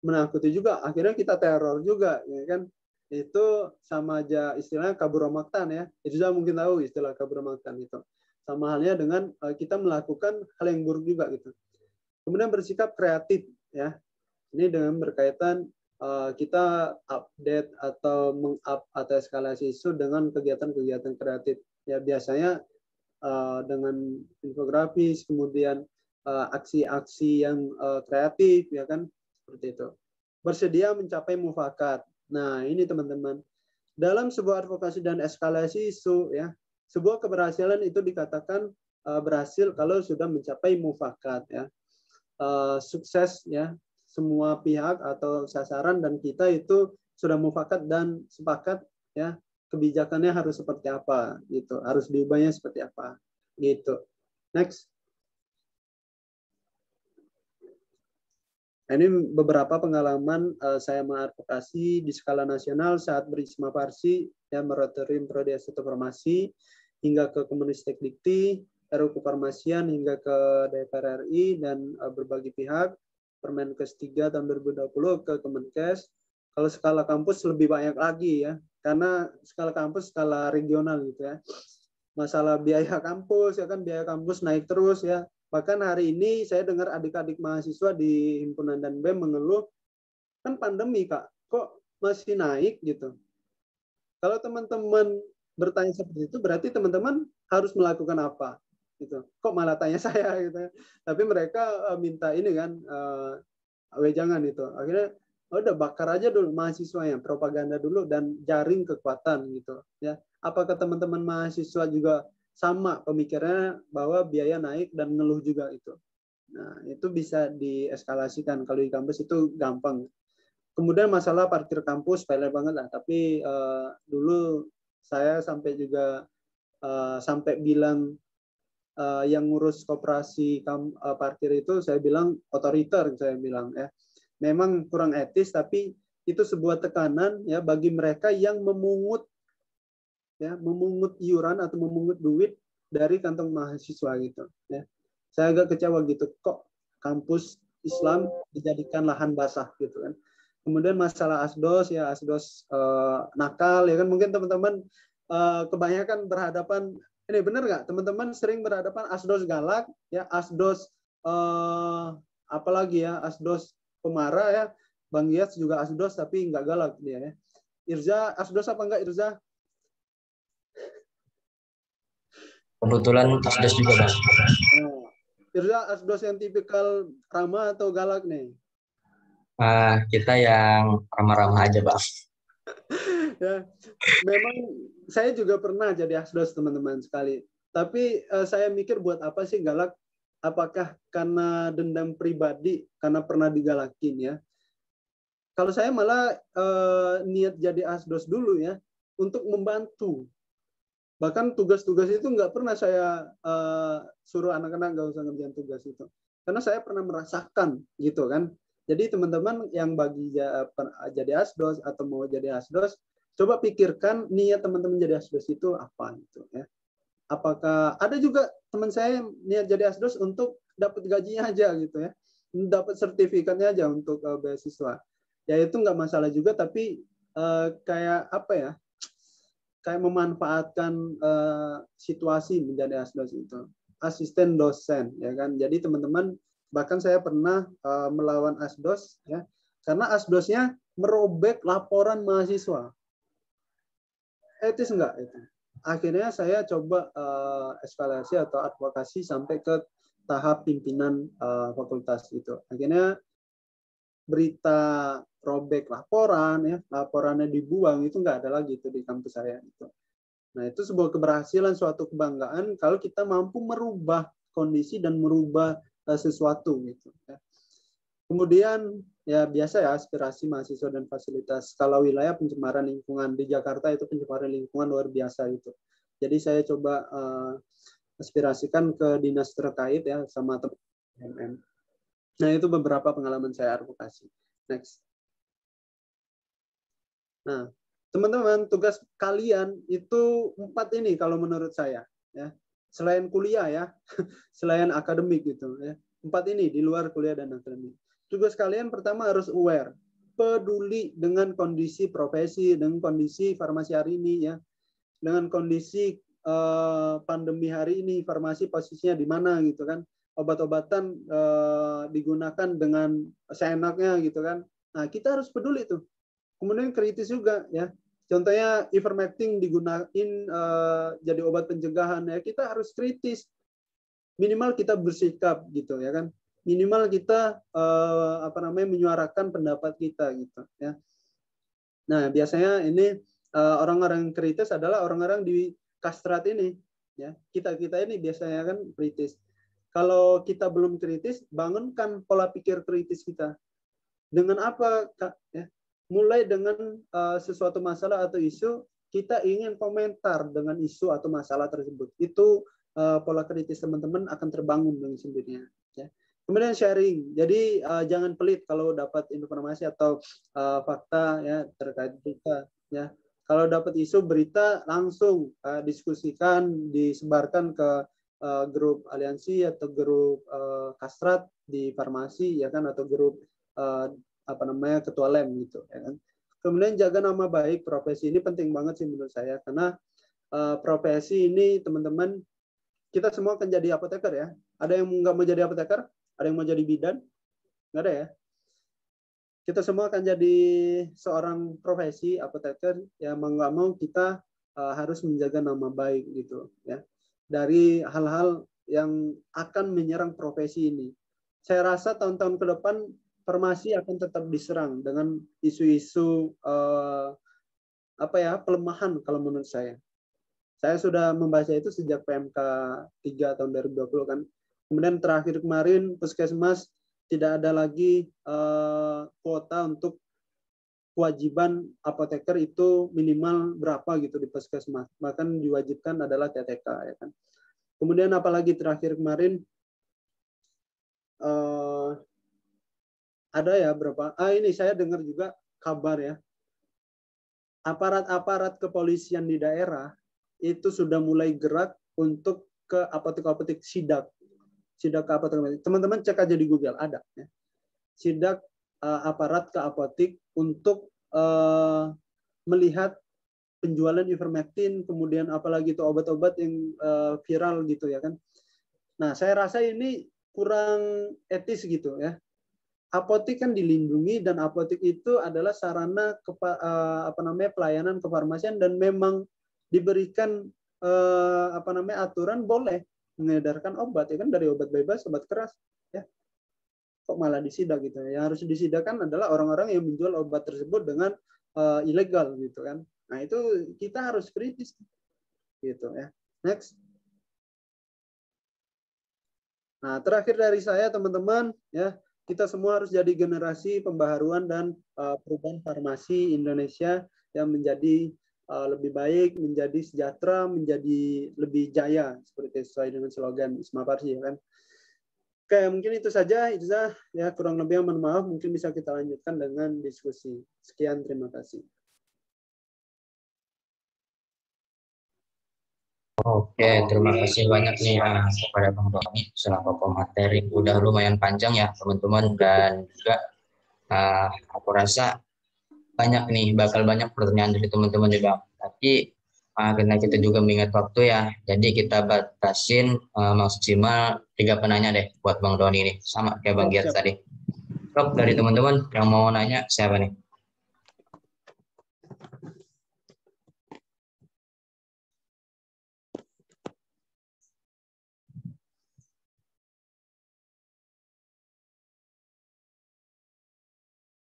menakuti juga, akhirnya kita teror juga ya kan. Itu sama aja istilahnya kaburomaktan ya. Itu sudah mungkin tahu istilah kaburomaktan itu. Sama halnya dengan kita melakukan hal yang buruk juga gitu. Kemudian bersikap kreatif ya. Ini dengan berkaitan kita update atau meng-up atau eskalasi isu dengan kegiatan-kegiatan kreatif. Ya biasanya dengan infografis, kemudian aksi-aksi yang kreatif ya kan, seperti itu. Bersedia mencapai mufakat. Nah, ini teman-teman. Dalam sebuah advokasi dan eskalasi isu ya, sebuah keberhasilan itu dikatakan berhasil kalau sudah mencapai mufakat ya. Sukses ya, semua pihak atau sasaran dan kita itu sudah mufakat dan sepakat ya, kebijakannya harus seperti apa gitu, harus diubahnya seperti apa gitu. Next. Ini beberapa pengalaman saya mengadvokasi di skala nasional saat berisma Farsi, ya, moratorium prodi S1 Farmasi, hingga ke Kemenistek Dikti, RUU Kefarmasian, hingga ke DPR RI, dan berbagai pihak, Permenkes 3 tahun 2020 ke Kemenkes. Kalau skala kampus lebih banyak lagi ya, karena skala kampus skala regional gitu ya. Masalah biaya kampus, ya kan, biaya kampus naik terus ya. Bahkan hari ini saya dengar adik-adik mahasiswa di himpunan dan BEM mengeluh, kan pandemi Kak, kok masih naik gitu. Kalau teman-teman bertanya seperti itu, berarti teman-teman harus melakukan apa? gitu. Kok malah tanya saya gitu. Tapi mereka minta ini kan wejangan itu. Akhirnya udah bakar aja dulu mahasiswanya, propaganda dulu dan jaring kekuatan gitu ya. Apakah teman-teman mahasiswa juga sama pemikirannya bahwa biaya naik dan ngeluh juga itu. Nah, itu bisa dieskalasikan. Kalau di kampus itu gampang. Kemudian masalah parkir kampus sepele banget lah, tapi dulu saya sampai juga sampai bilang yang ngurus koperasi parkir itu saya bilang otoriter, saya bilang ya. Memang kurang etis, tapi itu sebuah tekanan ya bagi mereka yang memungut iuran atau memungut duit dari kantong mahasiswa gitu ya. Saya agak kecewa gitu, kok kampus Islam dijadikan lahan basah gitu kan. Kemudian masalah asdos ya, asdos nakal ya kan, mungkin teman-teman kebanyakan berhadapan, ini benar nggak teman-teman sering berhadapan asdos galak ya, asdos apalagi ya, asdos pemarah ya. Bang Gias juga asdos tapi nggak galak dia ya. Irza asdos apa enggak Irza? Kebetulan asdos juga, Bang. Irza asdos yang tipikal ramah atau galak nih? Kita yang ramah-ramah aja, Bang. Ya, memang saya juga pernah jadi asdos teman-teman sekali. Tapi saya mikir buat apa sih galak? Apakah karena dendam pribadi, karena pernah digalakin ya? Kalau saya malah niat jadi asdos dulu ya, untuk membantu. Bahkan tugas-tugas itu nggak pernah saya suruh anak-anak nggak usah ngerjain tugas itu. Karena saya pernah merasakan gitu kan. Jadi teman-teman yang bagi jadi asdos atau mau jadi asdos, coba pikirkan niat teman-teman jadi asdos itu apa gitu ya. Apakah ada juga teman saya niat jadi asdos untuk dapat gajinya aja gitu ya, dapat sertifikatnya aja untuk beasiswa. Ya itu nggak masalah juga, tapi kayak apa ya, kayak memanfaatkan situasi menjadi asdos itu, asisten dosen ya kan. Jadi teman-teman, bahkan saya pernah melawan asdos ya, karena asdosnya merobek laporan mahasiswa. Etis enggak itu? Akhirnya saya coba eskalasi atau advokasi sampai ke tahap pimpinan fakultas itu. Akhirnya berita robek laporan ya, laporannya dibuang itu nggak ada lagi itu di kampus saya itu. Nah, itu sebuah keberhasilan, suatu kebanggaan kalau kita mampu merubah kondisi dan merubah sesuatu gitu ya. Kemudian ya biasa ya, aspirasi mahasiswa dan fasilitas. Kalau wilayah pencemaran lingkungan di Jakarta itu pencemaran lingkungan luar biasa itu. Jadi saya coba aspirasikan ke dinas terkait ya sama teman-teman. Nah, itu beberapa pengalaman saya advokasi. Next. Nah, teman-teman, tugas kalian itu 4 ini kalau menurut saya ya. Selain kuliah ya, selain akademik gitu ya. 4 ini di luar kuliah dan akademik. Tugas kalian pertama harus aware, peduli dengan kondisi profesi, dengan kondisi farmasi hari ini ya, dengan kondisi pandemi hari ini, farmasi posisinya di mana gitu kan, obat-obatan digunakan dengan seenaknya gitu kan. Nah, kita harus peduli tuh. Kemudian kritis juga ya. Contohnya ivermectin digunakan jadi obat pencegahan ya, kita harus kritis. Minimal kita bersikap gitu ya kan. Minimal kita menyuarakan pendapat kita gitu ya. Nah, biasanya ini orang-orang kritis adalah orang-orang di kastrat ini ya. Kita ini biasanya kan kritis. Kalau kita belum kritis, bangunkan pola pikir kritis kita. Dengan apa, Kak? Ya. Mulai dengan sesuatu masalah atau isu, kita ingin komentar dengan isu atau masalah tersebut. Itu pola kritis teman-teman akan terbangun dengan sendirinya. Ya. Kemudian sharing. Jadi jangan pelit kalau dapat informasi atau fakta ya terkait berita. Ya. Kalau dapat isu berita langsung diskusikan, disebarkan ke grup aliansi atau grup kastrat di farmasi ya kan, atau grup ketua lem gitu ya kan. Kemudian jaga nama baik profesi, ini penting banget sih menurut saya, karena profesi ini teman-teman, kita semua akan jadi apoteker ya. Ada yang nggak mau jadi apoteker? Ada yang mau jadi bidan? Nggak ada ya. Kita semua akan jadi seorang profesi apoteker ya, mau nggak mau kita harus menjaga nama baik gitu ya, dari hal-hal yang akan menyerang profesi ini. Saya rasa tahun-tahun ke depan farmasi akan tetap diserang dengan isu-isu pelemahan kalau menurut saya. Saya sudah membaca itu sejak PMK 3 tahun 2020 kan. Kemudian terakhir kemarin Puskesmas tidak ada lagi kuota untuk kewajiban apoteker itu minimal berapa gitu di Puskesmas. Bahkan diwajibkan adalah TTK ya kan. Kemudian apalagi terakhir kemarin ada ya berapa? Ini saya dengar juga kabar ya. Aparat-aparat kepolisian di daerah itu sudah mulai gerak untuk ke apotek-apotek sidak ke apotek. Teman-teman cek aja di Google, ada ya. Sidak aparat ke apotek untuk melihat penjualan ivermectin, kemudian apalagi itu obat-obat yang viral gitu ya kan. Nah, saya rasa ini kurang etis gitu ya. Apotek kan dilindungi dan apotek itu adalah sarana pelayanan kefarmasian dan memang diberikan aturan boleh mengedarkan obat ya kan, dari obat bebas, obat keras ya. Kok malah disidak gitu. Yang harus disidakkan adalah orang-orang yang menjual obat tersebut dengan ilegal gitu kan. Nah, itu kita harus kritis gitu ya. Next. Nah, terakhir dari saya teman-teman ya, kita semua harus jadi generasi pembaharuan dan perubahan farmasi Indonesia yang menjadi lebih baik, menjadi sejahtera, menjadi lebih jaya seperti sesuai dengan slogan Wisma Farsi ya kan. Oke, mungkin itu saja ya, kurang lebih mohon maaf, mungkin bisa kita lanjutkan dengan diskusi. Sekian, terima kasih. Oke, terima kasih banyak nih kepada Bang Doni selaku pemateri. Udah lumayan panjang ya teman-teman, dan juga aku rasa bakal banyak pertanyaan dari teman-teman juga. Tapi karena kita juga mengingat waktu ya, jadi kita batasin maksimal 3 penanya deh buat Bang Doni ini, sama kayak Bang Giat tadi. Sok, dari teman-teman yang mau nanya siapa nih?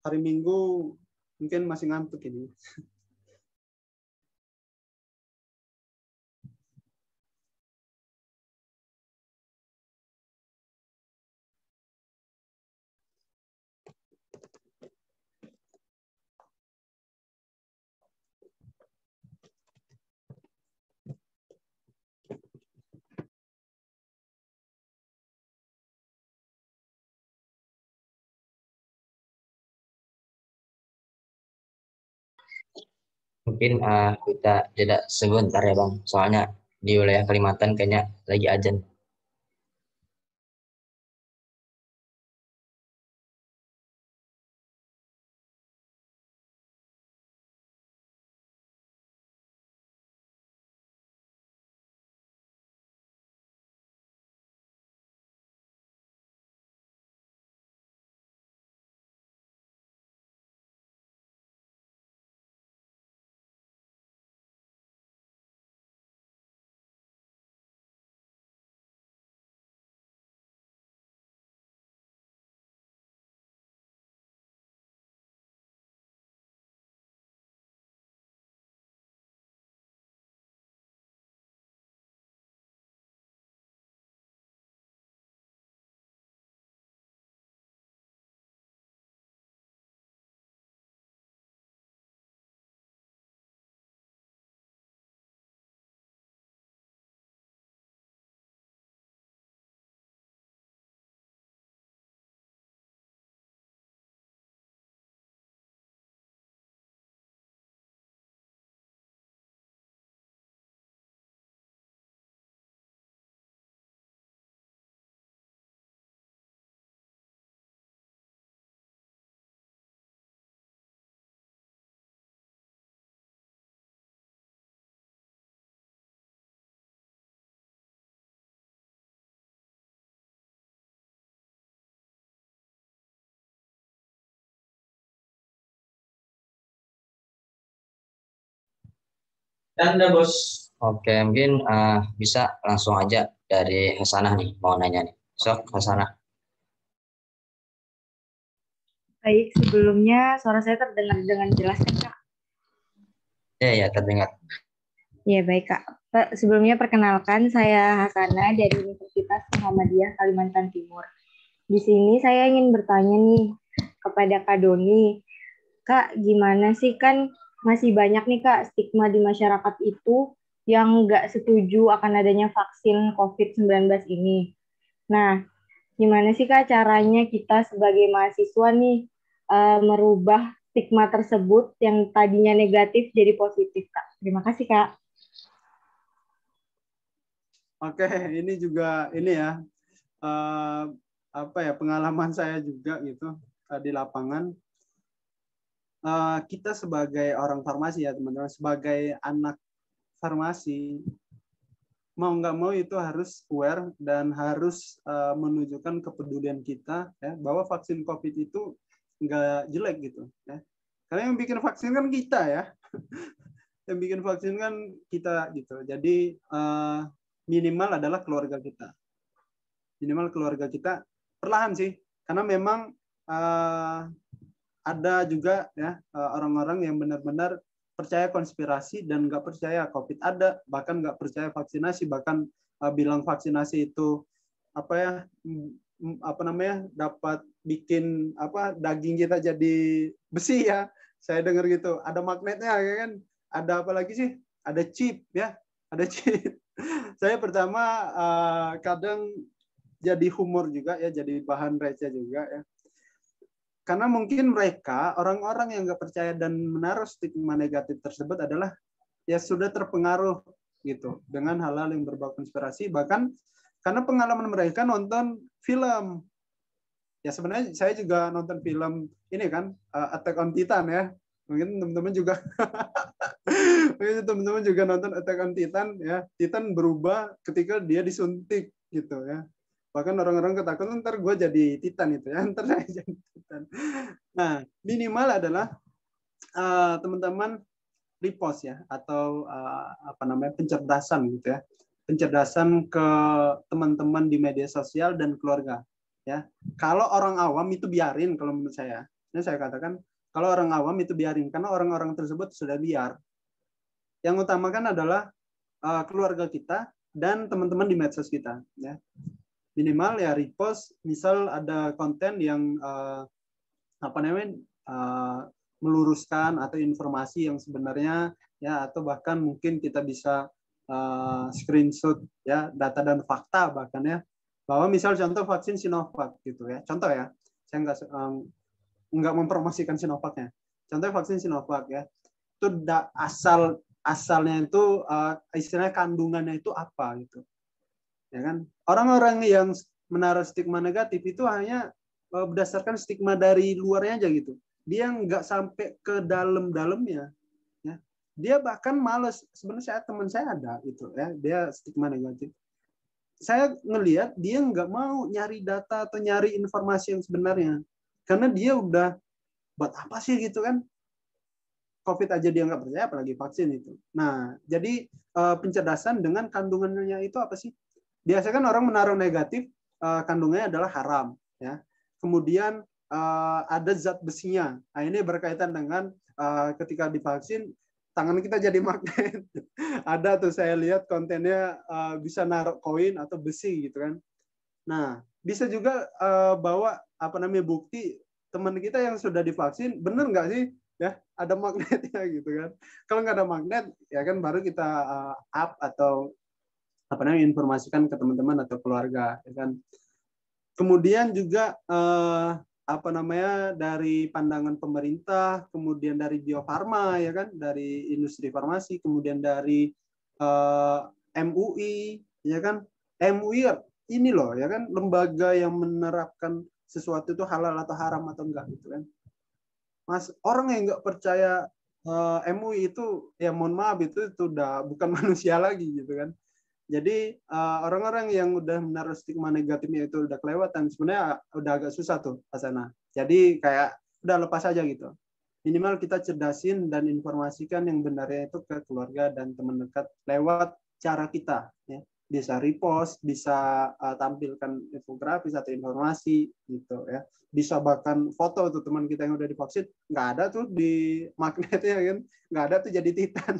Hari Minggu mungkin masih ngantuk ini. Mungkin kita jeda sebentar ya Bang, soalnya di wilayah Kalimantan kayaknya lagi azan. Tanda bos. Oke, mungkin bisa langsung aja dari Hasanah nih, mau nanya nih. Sok, Hasanah. Baik, sebelumnya suara saya terdengar dengan jelas kan, Kak? Ya, terdengar. Ya, baik, Kak. Sebelumnya perkenalkan, saya Hasanah dari Universitas Muhammadiyah Kalimantan Timur. Di sini saya ingin bertanya nih kepada Kak Doni. Kak, gimana sih, kan masih banyak nih, Kak, stigma di masyarakat itu yang nggak setuju akan adanya vaksin COVID-19 ini. Nah, gimana sih, Kak, caranya kita sebagai mahasiswa nih merubah stigma tersebut yang tadinya negatif jadi positif, Kak? Terima kasih, Kak. Oke, ini juga ini ya pengalaman saya juga gitu di lapangan. Kita sebagai orang farmasi ya teman-teman, sebagai anak farmasi mau nggak mau itu harus aware dan harus menunjukkan kepedulian kita ya bahwa vaksin COVID itu nggak jelek gitu ya. Karena yang bikin vaksin kan kita ya, yang bikin vaksin kan kita gitu. Jadi minimal adalah keluarga kita. Minimal keluarga kita perlahan sih, karena memang ada juga ya orang-orang yang benar-benar percaya konspirasi dan nggak percaya COVID ada, bahkan nggak percaya vaksinasi, bahkan bilang vaksinasi itu dapat bikin daging kita jadi besi ya. Saya dengar gitu, ada magnetnya ya kan, ada apa lagi sih? Ada chip ya, ada chip. Saya pertama kadang jadi humor juga ya, jadi bahan receh juga ya. Karena mungkin mereka orang-orang yang nggak percaya dan menaruh stigma negatif tersebut adalah ya sudah terpengaruh gitu dengan hal-hal yang berbau konspirasi, bahkan karena pengalaman mereka nonton film. Ya sebenarnya saya juga nonton film ini kan Attack on Titan ya. Mungkin teman-teman juga nonton Attack on Titan ya. Titan berubah ketika dia disuntik gitu ya. Bahkan orang-orang ketakutan ntar gue jadi Titan itu ya. Ntar saya jadi Titan. Nah, minimal adalah teman-teman repost ya atau pencerdasan gitu ya. Pencerdasan ke teman-teman di media sosial dan keluarga ya. Kalau orang awam itu biarin, kalau menurut saya. Ini saya katakan kalau orang awam itu biarin karena orang-orang tersebut sudah liar. Yang utamakan adalah keluarga kita dan teman-teman di medsos kita ya. Minimal ya repost, misal ada konten yang meluruskan atau informasi yang sebenarnya ya, atau bahkan mungkin kita bisa screenshot ya data dan fakta bahkan ya, bahwa misal contoh vaksin Sinovac gitu ya, contoh ya, saya nggak mempromosikan Sinovacnya, contoh vaksin Sinovac ya, itu asalnya itu istilahnya kandungannya itu apa gitu ya kan. Orang-orang yang menaruh stigma negatif itu hanya berdasarkan stigma dari luarnya aja gitu, dia nggak sampai ke dalam-dalamnya ya. Dia bahkan males. Sebenarnya teman saya ada itu ya, dia stigma negatif, saya ngelihat dia nggak mau nyari data atau nyari informasi yang sebenarnya, karena dia udah buat apa sih gitu kan, COVID aja dia nggak percaya apalagi vaksin itu. Nah jadi pencerdasan dengan kandungannya itu apa sih. Biasanya kan orang menaruh negatif, kandungannya adalah haram ya. Kemudian ada zat besinya. Nah, ini berkaitan dengan ketika divaksin tangan kita jadi magnet. Ada tuh saya lihat kontennya bisa naruh koin atau besi gitu kan. Nah, bisa juga bawa bukti teman kita yang sudah divaksin, bener nggak sih ya ada magnetnya gitu kan. Kalau nggak ada magnet ya kan baru kita up atau informasikan ke teman-teman atau keluarga ya kan. Kemudian juga dari pandangan pemerintah, kemudian dari Bio Farma ya kan, dari industri farmasi, kemudian dari MUI ya kan. MUI ini loh ya kan, lembaga yang menerapkan sesuatu itu halal atau haram atau enggak gitu kan. Mas, orang yang nggak percaya MUI itu ya mohon maaf itu udah bukan manusia lagi gitu kan. Jadi orang-orang yang udah menaruh stigma negatifnya itu udah kelewatan, sebenarnya udah agak susah tuh Hasana. Jadi kayak udah lepas aja gitu. Minimal kita cerdasin dan informasikan yang benarnya itu ke keluarga dan teman dekat lewat cara kita ya. bisa repost, bisa tampilkan infografis atau informasi gitu ya. Bisa bahkan foto tuh teman kita yang udah divaksin, nggak ada tuh di magnetnya kan, nggak ada tuh jadi Titan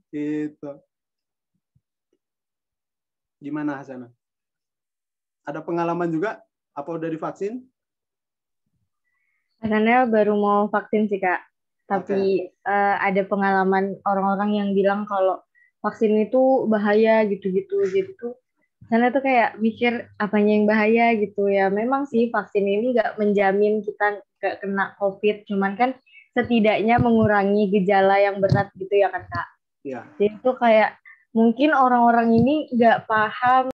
gitu. Gimana Hasanah? Ada pengalaman juga? Apa udah divaksin? Karena baru mau vaksin sih Kak, tapi ada pengalaman orang-orang yang bilang kalau vaksin itu bahaya gitu-gitu, jadi tuh sana tuh kayak mikir apanya yang bahaya gitu ya. Memang sih vaksin ini nggak menjamin kita nggak kena COVID, cuman kan setidaknya mengurangi gejala yang berat gitu ya kan Kak. Ya. Jadi tuh kayak mungkin orang-orang ini nggak paham